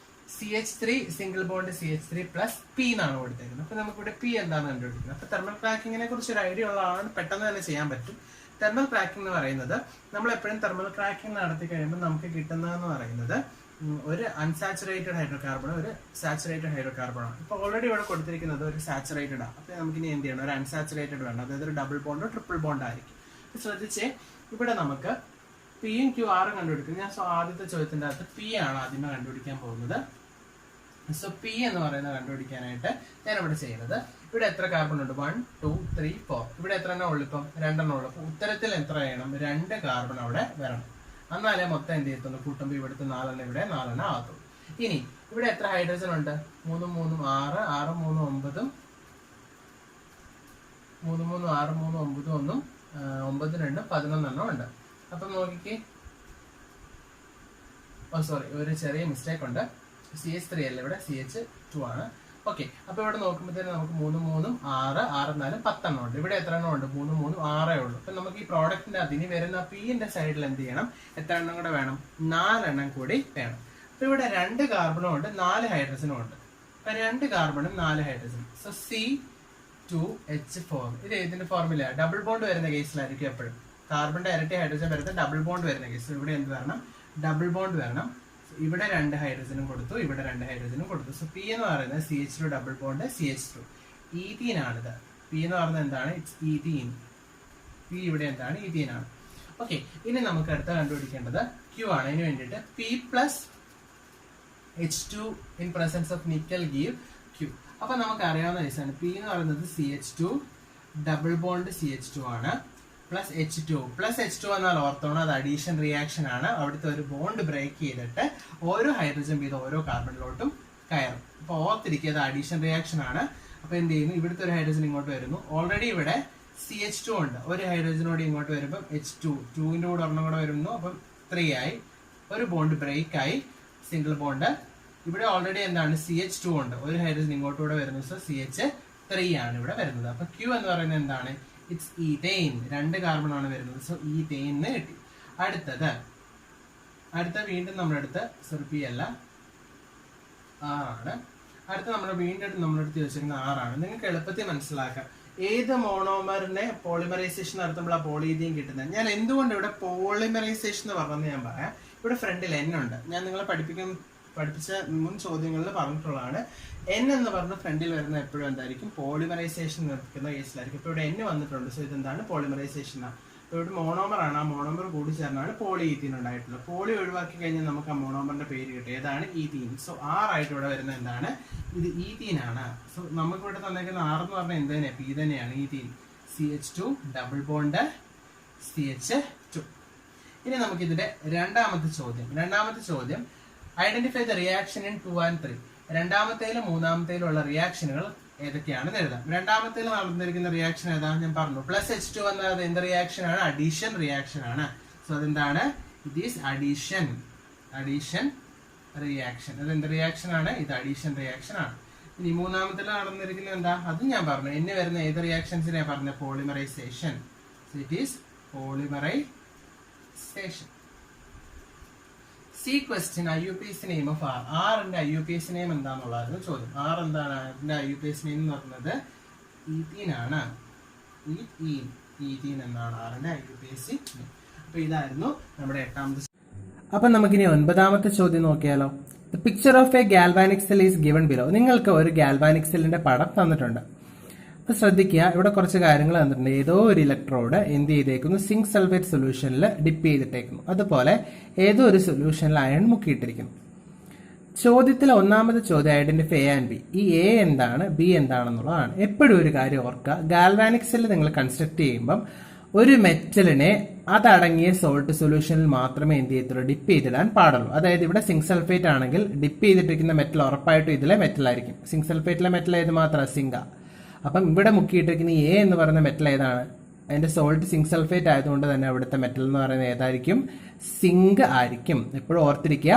CH3 single bond CH3 plus P എന്നാണ് കൊടുത്തേക്കുന്നത്. അപ്പൊ നമുക്കിവിടെ P എന്താണെന്ന് കണ്ടുപിടിക്കുന്നത്. അപ്പൊ തെർമൽ ക്രാക്കിങ്ങിനെ കുറിച്ച് ഒരു ഐഡിയ ഉള്ള ആളാണ്, പെട്ടെന്ന് തന്നെ ചെയ്യാൻ പറ്റും. തെർമൽ ക്രാക്കിംഗ് എന്ന് പറയുന്നത്, നമ്മൾ എപ്പോഴും തെർമൽ ക്രാക്കിംഗ് നടത്തി കഴിയുമ്പോൾ നമുക്ക് കിട്ടുന്നതെന്ന് പറയുന്നത് ഒരു അൺസാച്ചുറേറ്റഡ് ഹൈഡ്രോ കാർബണും ഒരു സാച്ചുറേറ്റഡ് ഹൈഡ്രോ കാർബണാണ്. ഇപ്പൊ ഓൾറെഡി ഇവിടെ കൊടുത്തിരിക്കുന്നത് ഒരു സാച്ചുറേറ്റഡ് ആണ്. അപ്പൊ നമുക്ക് ഇനി എന്ത് ചെയ്യണം? ഒരു അൺസാച്ചുറേറ്റഡ് വേണം. അതായത് ഒരു ഡബിൾ ബോണ്ടോ ട്രിപ്പിൾ ബോണ്ട് ആയിരിക്കും. ശ്രദ്ധിച്ചേ, ഇവിടെ നമുക്ക് Pയും QR കണ്ടുപിടിക്കുന്നത്. ഞാൻ ആദ്യത്തെ ചോദ്യത്തിന്റെ അകത്ത് P ആണ് ആദ്യമേ കണ്ടുപിടിക്കാൻ പോകുന്നത്. സോ P എന്ന് പറയുന്നത് കണ്ടുപിടിക്കാനായിട്ട് ഞാൻ ഇവിടെ ചെയ്യുന്നത്, ഇവിടെ എത്ര കാർബൺ ഉണ്ട്? 1 2 3 4. ഇവിടെ എത്ര എണ്ണം ഉള്ളു? ഇപ്പം 2 എണ്ണം ഉള്ളു. അപ്പൊ ഉത്തരത്തിൽ എത്ര ചെയ്യണം? 2 കാർബൺ അവിടെ വരണം. എന്നാലേ മൊത്തം എന്ത് ചെയ്യത്തുള്ളൂ? കൂട്ടുമ്പോൾ ഇവിടുത്തെ 4 എണ്ണം ഇവിടെ 4 എണ്ണം ആകത്തുള്ളൂ. ഇനി ഇവിടെ എത്ര ഹൈഡ്രജൻ ഉണ്ട്? 3 3 6 6 3 9 3 3 6 3 9 ഒന്നും 9 2 11 എണ്ണം ഉണ്ട്. അപ്പൊ നോക്കിക്കേ, സോറി, ഒരു ചെറിയ മിസ്റ്റേക്ക് ഉണ്ട്. CH3 അല്ല, ഇവിടെ CH2 ആണ്. ഓക്കെ, അപ്പൊ ഇവിടെ നോക്കുമ്പോഴത്തേനും നമുക്ക് 3 3 6 6 4 10 എണ്ണം ഉണ്ട്. ഇവിടെ എത്ര എണ്ണം ഉണ്ട്? 3 3 6 ഉള്ളൂ. അപ്പൊ നമുക്ക് ഈ പ്രോഡക്റ്റിന്റെ അതിന് വരുന്ന Pന്റെ സൈഡിൽ എന്ത് ചെയ്യണം? എത്ര എണ്ണം കൂടെ വേണം? 4 എണ്ണം കൂടി വേണം. അപ്പൊ ഇവിടെ 2 കാർബണും ഉണ്ട്, 4 ഹൈഡ്രജനും ഉണ്ട്. അപ്പൊ 2 കാർബണും 4 ഹൈഡ്രജനും. So C2H4. ഇത് ഏതിന്റെ ഫോർമുല? ഡബിൾ ബോണ്ട് വരുന്ന കേസിലായിരിക്കും എപ്പോഴും. കാർബണിന്റെ ഇരട്ടി ഹൈഡ്രജൻ വരുന്ന ഡബിൾ ബോണ്ട് വരുന്ന കേസ്. ഇവിടെ എന്ത് വരണം? ഡബിൾ ബോണ്ട് വരണം. ഇവിടെ 2 ഹൈഡ്രജനും കൊടുത്തു, ഇവിടെ 2 ഹൈഡ്രജനും കൊടുത്തു. സോ P എന്ന് പറയുന്നത് CH2 double bond CH2. Ethene ആണിത്. P എന്ന് പറയുന്നത് എന്താണ്? It's ethene. P ഇവിടെ എന്താണ്? ഈഥീൻ ആണ്. ഓക്കെ, ഇനി നമുക്ക് അടുത്ത കണ്ടുപിടിക്കേണ്ടത് Q ആണ്. അതിന് വേണ്ടിയിട്ട് P plus H2 in presence of nickel give Q. അപ്പൊ നമുക്ക് അറിയാവുന്ന കേസാണ്. P എന്ന് പറയുന്നത് CH2 ഡബിൾ ബോണ്ട് CH2 ആണ്. പ്ലസ് H2 എന്നാൽ ഓർത്തോണം, അത് അഡീഷൻ റിയാക്ഷൻ ആണ്. അവിടുത്തെ ഒരു ബോണ്ട് ബ്രേക്ക് ചെയ്തിട്ട് ഓരോ ഹൈഡ്രജൻ വീതം ഓരോ കാർബണിലോട്ടും കയറും. അപ്പോൾ ഓർത്തിരിക്കുക, അത് അഡീഷൻ റിയാക്ഷൻ ആണ്. അപ്പോൾ എന്ത് ചെയ്യുന്നു, ഇവിടുത്തെ ഒരു ഹൈഡ്രജൻ ഇങ്ങോട്ട് വരുന്നു. ഓൾറെഡി ഇവിടെ CH2 ഉണ്ട്. ഒരു ഹൈഡ്രജനോട് ഇങ്ങോട്ട് വരുമ്പോൾ H2 2ന്റെ കൂടെ ഒരെണ്ണം കൂടെ വരുന്നു. അപ്പം 3 ആയി, ഒരു ബോണ്ട് ബ്രേക്ക് ആയി, സിംഗിൾ ബോണ്ട്. ഇവിടെ ഓൾറെഡി എന്താണ്, CH2 ഉണ്ട്. ഒരു ഹൈഡ്രജൻ ഇങ്ങോട്ടൂടെ വരുന്നു. സോ CH3 ആണ് ഇവിടെ വരുന്നത്. അപ്പൊ Q എന്ന് പറയുന്നത് എന്താണ്, ഇറ്റ്സ് ഈതെയിൻ. 2 കാർബൺ ആണ് വരുന്നത്. സോ ഈതെയിൻ കിട്ടി. അടുത്ത വീണ്ടും നമ്മളെടുത്ത് P അല്ല, R ആണ്. അടുത്ത നമ്മളെടുത്ത് വെച്ചിരിക്കുന്ന R ആണ്. നിങ്ങൾക്ക് എളുപ്പത്തിൽ മനസ്സിലാക്കാം ഏത് മോണോമറിനെ പോളിമറൈസേഷൻ നടത്തുമ്പോൾ ആ പോളിഇഥീൻ കിട്ടുന്നത്. ഞാൻ എന്തുകൊണ്ട് ഇവിടെ പോളിമറൈസേഷൻ എന്ന് പറഞ്ഞെന്ന് ഞാൻ പറയാം. ഇവിടെ ഫ്രണ്ടിൽ N ഉണ്ട്. ഞാൻ നിങ്ങളെ പഠിപ്പിച്ച മുൻ ചോദ്യങ്ങളിൽ പറഞ്ഞിട്ടുള്ളതാണ്. N എന്ന് പറഞ്ഞ ഫ്രണ്ടിൽ വരുന്ന എപ്പോഴും എന്തായിരിക്കും, പോളിമറൈസേഷൻ നടക്കുന്ന കേസിലായിരിക്കും. ഇപ്പോൾ ഇവിടെ N വന്നിട്ടുണ്ട്. സോ ഇതെന്താണ്, പോളിമറൈസേഷൻ ആണ്. ഇപ്പോൾ ഇവിടെ മോണോമർ ആണ്. ആ മോണോമർ കൂടി ചേർന്നാണ് പോളിഇഥീൻ ഉണ്ടായിട്ടുള്ളത്. പോളി ഒഴിവാക്കി കഴിഞ്ഞാൽ നമുക്ക് ആ മോണോമറിന്റെ പേര് കിട്ടും. ഏതാണ്, ഈഥീൻ. സോ R ആയിട്ട് ഇവിടെ വരുന്നത് എന്താണ്, ഇത് ഈഥീൻ ആണ്. സോ നമുക്ക് ഇവിടെ തന്നേക്കുന്ന R എന്ന് പറഞ്ഞാൽ എന്ത് തന്നെയാണ്, P തന്നെയാണ്, ethene. CH2 double bond CH2. ഇനി നമുക്ക് ഇതിന്റെ രണ്ടാമത്തെ ചോദ്യം identify the reaction in 2 and 3. രണ്ടാമത്തേലും മൂന്നാമത്തേലും ഉള്ള റിയാക്ഷനുകൾ ഏതൊക്കെയാണെന്ന് എഴുതാം. രണ്ടാമത്തേൽ നടന്നിരിക്കുന്ന റിയാക്ഷൻ ഏതാ, ഞാൻ പറഞ്ഞു. പ്ലസ് H2 എന്നത് എന്ത് റിയാക്ഷൻ ആണ്, അഡീഷൻ റിയാക്ഷൻ ആണ്. സോ അതെന്താണ്, ഇറ്റ് ഈസ് അഡീഷൻ റിയാക്ഷൻ. അത് എന്ത് റിയാക്ഷൻ ആണ്, ഇത് അഡീഷൻ റിയാക്ഷൻ ആണ്. ഇനി മൂന്നാമത്തേൽ നടന്നിരിക്കുന്നത് എന്താ, അത് ഞാൻ പറഞ്ഞു. എന്നെ വരുന്ന ഏത് റിയാക്ഷൻസിനെ പറഞ്ഞ, polymerisation. So it is polymerisation. C question, IUPAC name of R. R ന്റെ IUPAC name എന്താണെന്നുള്ളതായിരുന്നു ചോദ്യം. R എന്താണ്, അതിന്റെ IUPAC name എന്ന് പറയുന്നത് ഈഥീൻ ആണ്. ഈഥീൻ എന്നാണ് R ന്റെ IUPAC name. അപ്പൊ ഇതായിരുന്നു നമ്മുടെ 8ാമത്തെ. അപ്പൊ നമുക്കിനി 9ാമത്തെ ചോദ്യം നോക്കിയാലോ. The picture of a galvanic cell is given below. നിങ്ങൾക്ക് ഒരു ഗാൽവാനിക് സെല്ലിന്റെ പടം തന്നിട്ടുണ്ട്. അപ്പൊ ശ്രദ്ധിക്കുക, ഇവിടെ കുറച്ച് കാര്യങ്ങൾ തന്നിട്ടുണ്ട്. ഏതോ ഒരു ഇലക്ട്രോഡ് എന്ത് ചെയ്തേക്കുന്നു, സിങ്ക് സൾഫേറ്റ് സൊല്യൂഷനിൽ ഡിപ്പ് ചെയ്തിട്ടേക്കുന്നു. അതുപോലെ ഏതോ ഒരു സൊല്യൂഷനിൽ അയൺ മുക്കിയിട്ടിരിക്കുന്നു. ചോദ്യത്തിലെ 1ാമത്തെ ചോദ്യം ഐഡന്റിഫൈ A and B. ഈ A എന്താണ്, B എന്താണെന്നുള്ളതാണ്. എപ്പോഴും ഒരു കാര്യം ഓർക്കുക, ഗാൽവാനിക് സെല്ല് നിങ്ങൾ കൺസ്ട്രക്ട് ചെയ്യുമ്പം ഒരു മെറ്റലിനെ അതടങ്ങിയ സോൾട്ട് സൊല്യൂഷനിൽ മാത്രമേ എന്ത് ചെയ്യത്തുള്ളൂ, ഡിപ്പ് ചെയ്തിടാൻ പാടുള്ളൂ. അതായത് ഇവിടെ സിങ്ക് സൾഫേറ്റ് ആണെങ്കിൽ ഡിപ്പ് ചെയ്തിട്ടിരിക്കുന്ന മെറ്റൽ ഉറപ്പായിട്ടും ഇതിലെ മെറ്റലായിരിക്കും. സിങ്ക് സൾഫേറ്റിലെ മെറ്റൽ ഏത് മാത്രമാണ്, സിങ്ക. അപ്പം ഇവിടെ മുക്കിയിട്ടിരിക്കുന്ന A എന്ന് പറയുന്ന മെറ്റൽ ഏതാണ്, അതിന്റെ സോൾട്ട് സിങ്ക് സൾഫേറ്റ് ആയതുകൊണ്ട് തന്നെ അവിടുത്തെ മെറ്റൽ എന്ന് പറയുന്നത് ഏതായിരിക്കും, സിങ്ക് ആയിരിക്കും. എപ്പോഴും ഓർത്തിരിക്കുക,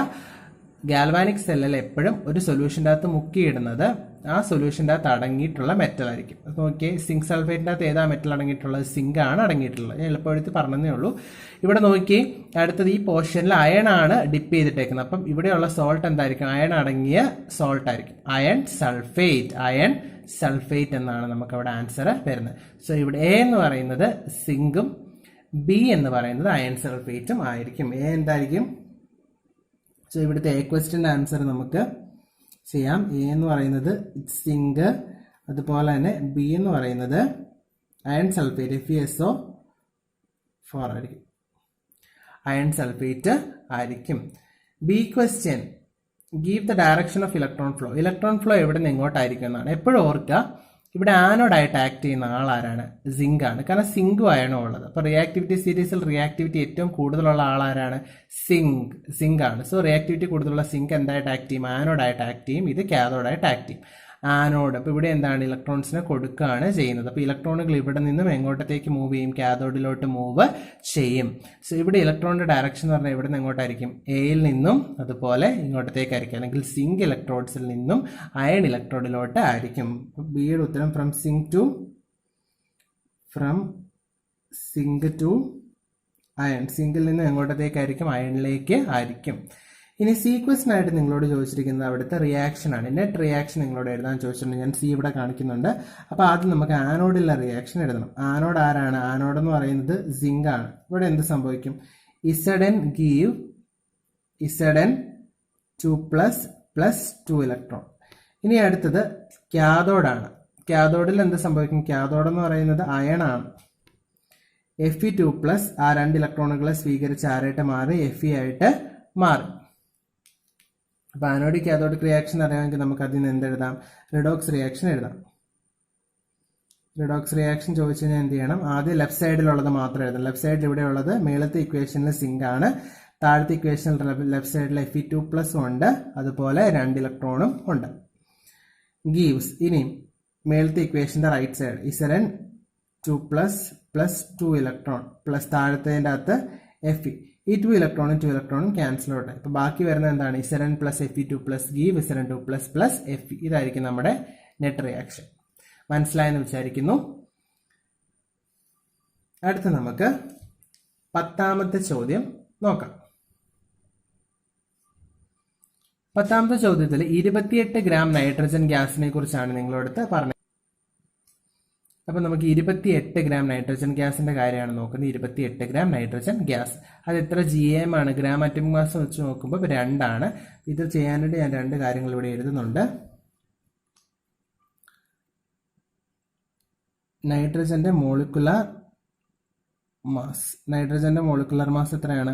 ഗാൽവാനിക് സെല്ലിൽ എപ്പോഴും ഒരു സൊല്യൂഷൻ്റെ അകത്ത് മുക്കിയിടുന്നത് ആ സൊല്യൂഷൻ്റെ അകത്ത് അടങ്ങിയിട്ടുള്ള മെറ്റൽ ആയിരിക്കും. നോക്കിയേ, സിങ്ക് സൾഫേറ്റിൻ്റെ അകത്ത് ഏതാ മെറ്റൽ അടങ്ങിയിട്ടുള്ളത്, സിങ്ക് ആണ് അടങ്ങിയിട്ടുള്ളത്. ഞാൻ എളുപ്പമെടുത്ത് പറഞ്ഞതേ ഉള്ളൂ. ഇവിടെ നോക്കി, അടുത്തത് ഈ പോർഷനിൽ അയൺ ആണ് ഡിപ്പ് ചെയ്തിട്ടേക്കുന്നത്. അപ്പം ഇവിടെയുള്ള സോൾട്ട് എന്തായിരിക്കും, അയൺ അടങ്ങിയ സോൾട്ട് ആയിരിക്കും. അയൺ സൾഫേറ്റ് എന്നാണ് നമുക്ക് അവിടെ ആൻസർ വരുന്നത്. സോ ഇവിടെ A എന്ന് പറയുന്നത് സിങ്കും B എന്ന് പറയുന്നത് അയൺ സൾഫേറ്റും ആയിരിക്കും. A എന്തായിരിക്കും, സോ ഇവിടുത്തെ A ക്വസ്റ്റ്യൻ്റെ ആൻസർ നമുക്ക് ചെയ്യാം. A എന്ന് പറയുന്നത് സിങ്ക്, അതുപോലെ തന്നെ B എന്ന് പറയുന്നത് അയൺ സൾഫേറ്റ് FeSO4 ആയിരിക്കും, അയൺ സൾഫേറ്റ് ആയിരിക്കും. B question, give the direction of electron flow. Electron flow എവിടെ നിന്ന് എങ്ങോട്ടായിരിക്കും എന്നാണ്. എപ്പോഴും ഓർക്കുക, ഇവിടെ ആനോഡായിട്ട് ആക്ട് ചെയ്യുന്ന ആളാരാണ്, സിങ്ക് ആണ്. കാരണം സിങ്കും അയണോ ഉള്ളത്. അപ്പോൾ റിയാക്ടിവിറ്റി സീരീസിൽ റിയാക്ടിവിറ്റി ഏറ്റവും കൂടുതലുള്ള ആളാരാണ്, സിങ്ക് ആണ്. സോ റിയാക്ടിവിറ്റി കൂടുതലുള്ള സിങ്ക് എന്തായിട്ട് ആക്ട് ചെയ്യും, ആനോഡായിട്ട് ആക്ട് ചെയ്യും. ഇത് കാഥോഡായിട്ട് ആക്ട് ചെയ്യും. ആനോഡ്, അപ്പോൾ ഇവിടെ എന്താണ്, ഇലക്ട്രോൺസിനെ കൊടുക്കുകയാണ് ചെയ്യുന്നത്. അപ്പോൾ ഇലക്ട്രോണുകൾ ഇവിടെ നിന്നും എങ്ങോട്ടത്തേക്ക് മൂവ് ചെയ്യും, കാഥോഡിലോട്ട് മൂവ് ചെയ്യും. സോ ഇവിടെ ഇലക്ട്രോണിന്റെ ഡയറക്ഷൻ എന്ന് പറഞ്ഞാൽ ഇവിടെ നിന്ന് എങ്ങോട്ടായിരിക്കും, എയിൽ നിന്നും അതുപോലെ ഇങ്ങോട്ടത്തേക്കായിരിക്കും. അല്ലെങ്കിൽ സിങ്ക് ഇലക്ട്രോഡ്സിൽ നിന്നും അയൺ ഇലക്ട്രോഡിലോട്ട് ആയിരിക്കും. ബിയുടെ ഉത്തരം ഫ്രം സിങ്ക് ടു അയൺ. സിങ്കിൽ നിന്ന് എങ്ങോട്ടത്തേക്കായിരിക്കും, അയണിലേക്ക് ആയിരിക്കും. ഇനി സീക്വൻസിനായിട്ട് നിങ്ങളോട് ചോദിച്ചിരിക്കുന്നത് അവിടുത്തെ റിയാക്ഷൻ ആണ്. നെറ്റ് റിയാക്ഷൻ നിങ്ങളോട് എഴുതാൻ ചോദിച്ചിട്ടുണ്ട്. ഞാൻ C ഇവിടെ കാണിക്കുന്നുണ്ട്. അപ്പോൾ ആദ്യം നമുക്ക് ആനോഡിലുള്ള റിയാക്ഷൻ എഴുതണം. ആനോഡ് ആരാണ്, ആനോഡ് എന്ന് പറയുന്നത് സിങ്ക് ആണ്. ഇവിടെ എന്ത് സംഭവിക്കും, Zn ഗീവ് Zn2++2 ഇലക്ട്രോൺ. ഇനി അടുത്തത് കാഥോഡാണ്. കാഥോഡിൽ എന്ത് സംഭവിക്കും, കാഥോഡ് എന്ന് പറയുന്നത് അയൺ ആണ്. Fe2+, ആ 2 ഇലക്ട്രോണുകളെ സ്വീകരിച്ച് ആരായിട്ട് മാറി, Fe ആയിട്ട് മാറി. അപ്പോൾ ആനോഡിക് കാഥോഡിക് റിയാക്ഷൻ അറിയാമെങ്കിൽ നമുക്ക് അതിൽ നിന്ന് എന്തെഴുതാം, റിഡോക്സ് റിയാക്ഷൻ എഴുതാം. റിഡോക്സ് റിയാക്ഷൻ ചോദിച്ചു കഴിഞ്ഞാൽ എന്ത് ചെയ്യണം? ആദ്യം ലെഫ്റ്റ് സൈഡിലുള്ളത് മാത്രം എഴുതണം. ലെഫ്റ്റ് സൈഡിൽ ഇവിടെ ഉള്ളത് മേളത്തെ ഇക്വേഷനിൽ സിങ്ക് ആണ്, താഴത്തെ ഇക്വേഷനിൽ ലെഫ്റ്റ് സൈഡിൽ Fe2+ ഉണ്ട്, അതുപോലെ 2 ഇലക്ട്രോണും ഉണ്ട്. ഗീവ്സ്, ഇനി മേളത്തെ ഇക്വേഷന്റെ right side Zn2+ plus 2 electron plus താഴത്തേൻ്റെ അകത്ത് Fe. ഈ 2 ഇലക്ട്രോണും ക്യാൻസൽ ഔട്ട്. ഇപ്പൊ ബാക്കി വരുന്നത് എന്താണ്? Zn plus Fe2+ give Zn2+ plus Fe. ഇതായിരിക്കും നമ്മുടെ നെറ്റ് റിയാക്ഷൻ. മനസ്സിലായെന്ന് വിചാരിക്കുന്നു. അടുത്ത നമുക്ക് 10ാമത്തെ ചോദ്യം നോക്കാം. 10ാമത്തെ ചോദ്യത്തിൽ 28 ഗ്രാം നൈട്രജൻ ഗ്യാസിനെ കുറിച്ചാണ് നിങ്ങളോടത്ത് പറഞ്ഞത്. അപ്പൊ നമുക്ക് 28 ഗ്രാം നൈട്രജൻ ഗ്യാസിന്റെ കാര്യമാണ് നോക്കുന്നത്. 28 ഗ്രാം നൈട്രജൻ ഗ്യാസ്, അത് എത്ര GAM ആണ്? ഗ്രാം അറ്റോമിക് മാസ് വെച്ച് നോക്കുമ്പോൾ 2 ആണ്. ഇത് ചെയ്യാനായിട്ട് ഞാൻ 2 കാര്യങ്ങൾ ഇവിടെ എഴുതുന്നുണ്ട്. നൈട്രജന്റെ മോളിക്കുലർ മാസ് എത്രയാണ്?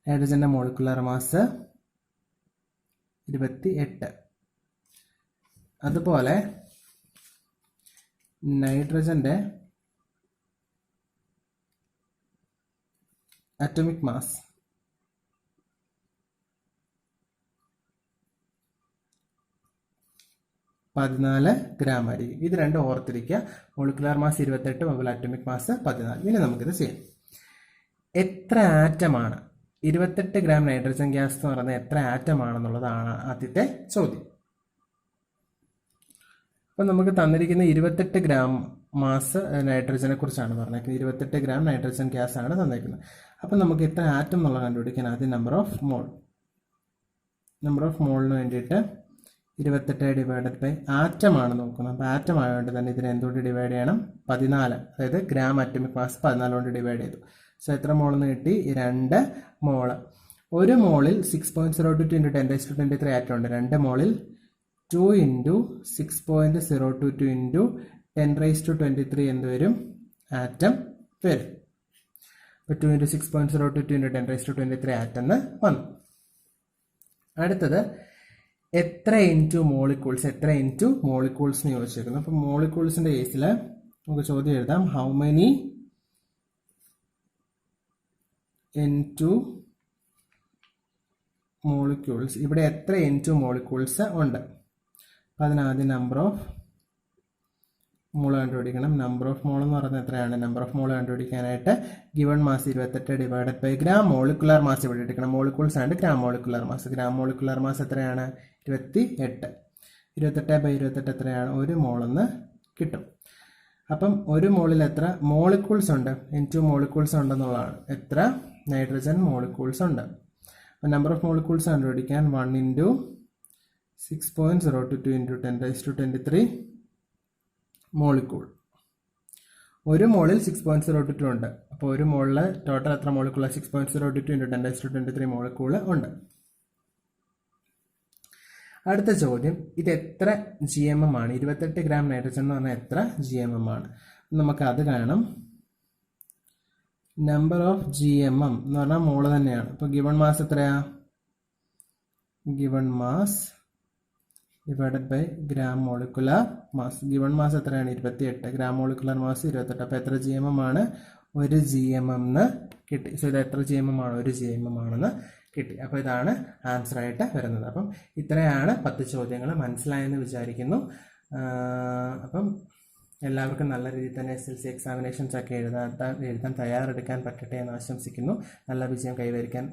നൈട്രജന്റെ മോളിക്കുലർ മാസ് 28. അതുപോലെ നൈട്രജന്റെ അറ്റോമിക് മാസ് 14 ഗ്രാം ആയിരിക്കും. ഇത് രണ്ടും ഓർത്തിരിക്കുക. മോളിക്കുലർ മാസ് 28, അതുപോലെ അറ്റോമിക് മാസ് 14. ഇനി നമുക്കിത് ചെയ്യാം. എത്ര ആറ്റമാണ് 28 ഗ്രാം നൈട്രജൻ ഗ്യാസ് എന്ന് പറയുന്നത്? എത്ര ആറ്റം ആണെന്നുള്ളതാണ് ആദ്യത്തെ ചോദ്യം. അപ്പം നമുക്ക് തന്നിരിക്കുന്ന 28 ഗ്രാം മാസ് നൈട്രജനെ കുറിച്ചാണ് പറഞ്ഞേക്കുന്നത്. 28 ഗ്രാം നൈട്രജൻ ഗ്യാസ് ആണ് തന്നിരിക്കുന്നത്. അപ്പം നമുക്ക് എത്ര ആറ്റം എന്നുള്ളത് കണ്ടുപിടിക്കാൻ ആദ്യം നമ്പർ ഓഫ് മോളിന് വേണ്ടിയിട്ട് 28 ഡിവൈഡഡ് ബൈ ആറ്റമാണ് നോക്കുന്നത്. അപ്പോൾ ആറ്റം ആയതുകൊണ്ട് തന്നെ ഇതിനെ എന്തുകൊണ്ട് ഡിവൈഡ് ചെയ്യണം? 14, അതായത് ഗ്രാം അറ്റോമിക് മാസ് 14 കൊണ്ട് ഡിവൈഡ് ചെയ്തു. സോ എത്ര മോളെന്ന് കിട്ടി? 2 മോള്. ഒരു മോളിൽ 6.022 × 10⁻23 ആറ്റം ഉണ്ട്. 2 മോളിൽ 2 × 6.022 × 10⁻23 എന്ത് വരും? ആറ്റം വരും. അപ്പോൾ 2 × 6.022 × 10⁻23 ആറ്റം എന്ന് വന്നു. അടുത്തത് എത്ര ഇൻറ്റു മോളിക്യൂൾസ് എന്ന് ചോദിച്ചേക്കുന്നു. അപ്പോൾ മോളിക്യൂൾസിന്റെ കേസിൽ നമുക്ക് ചോദ്യം എഴുതാം. ഹൗ മെനി ഇൻറ്റു മോളിക്യൂൾസ്, ഇവിടെ എത്ര ഇൻറ്റു മോളിക്യൂൾസ് ഉണ്ട്? അപ്പം അതിനാദ്യം നമ്പർ ഓഫ് മോൾ കണ്ടുപിടിക്കണം. നമ്പർ ഓഫ് മോൾ എന്ന് പറയുന്നത് എത്രയാണ്? നമ്പർ ഓഫ് മോൾ കണ്ടുപിടിക്കാനായിട്ട് given mass 28 divided by gram molecular mass ഇവിടെ എടുക്കണം. Molecules and gram molecular mass എത്രയാണ്? 28. 28/28 എത്രയാണ്? 1 മോളെന്ന് കിട്ടും. അപ്പം 1 മോളിൽ എത്ര മോളിക്യൂൾസ് ഉണ്ട്? ഇൻറ്റു മോളിക്യൂൾസ് ഉണ്ടെന്നുള്ളതാണ്. എത്ര നൈട്രജൻ മോളിക്യൂൾസ് ഉണ്ട്? അപ്പം നമ്പർ ഓഫ് മോളിക്യൂൾസ് കണ്ടുപിടിക്കാൻ 1 × 6.022 × 10⁻23 മോളിക്യൂൾ. 1 മോളിൽ 6.022 ഉണ്ട്. അപ്പോൾ 1 മോളിൽ ടോട്ടൽ എത്ര മോളിക്യൂൾ? 6.022 × 10⁻23 മോളിക്യൂൾ ഉണ്ട്. അടുത്ത ചോദ്യം, ഇത് എത്ര GMM ആണ്? 28 ഗ്രാം നൈട്രജൻ എന്ന് പറഞ്ഞാൽ എത്ര GMM ആണ്? നമുക്ക് അത് കാണണം. നമ്പർ ഓഫ് GMM എന്ന് പറഞ്ഞാൽ മോള് തന്നെയാണ്. അപ്പോൾ ഗിവൺ മാസ് എത്രയാ? Given mass divided by gram molecular mass. Given mass എത്രയാണ്? 28. Gram molecular mass 28. അപ്പോൾ എത്ര GMM ആണ്? 1 GMM എന്ന് കിട്ടി. സോ ഇത് എത്ര GMM ആണ്? 1 GMM ആണെന്ന് കിട്ടി. അപ്പോൾ ഇതാണ് ആൻസർ ആയിട്ട് വരുന്നത്. അപ്പം ഇത്രയാണ് 10 ചോദ്യങ്ങൾ. മനസ്സിലായെന്ന് വിചാരിക്കുന്നു. അപ്പം എല്ലാവർക്കും നല്ല രീതിയിൽ തന്നെ SLC എക്സാമിനേഷൻസ് ഒക്കെ എഴുതാൻ തയ്യാറെടുക്കാൻ പറ്റട്ടെ എന്ന് ആശംസിക്കുന്നു. നല്ല വിജയം കൈവരിക്കാൻ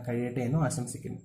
കഴിയട്ടെ എന്നും ആശംസിക്കുന്നു.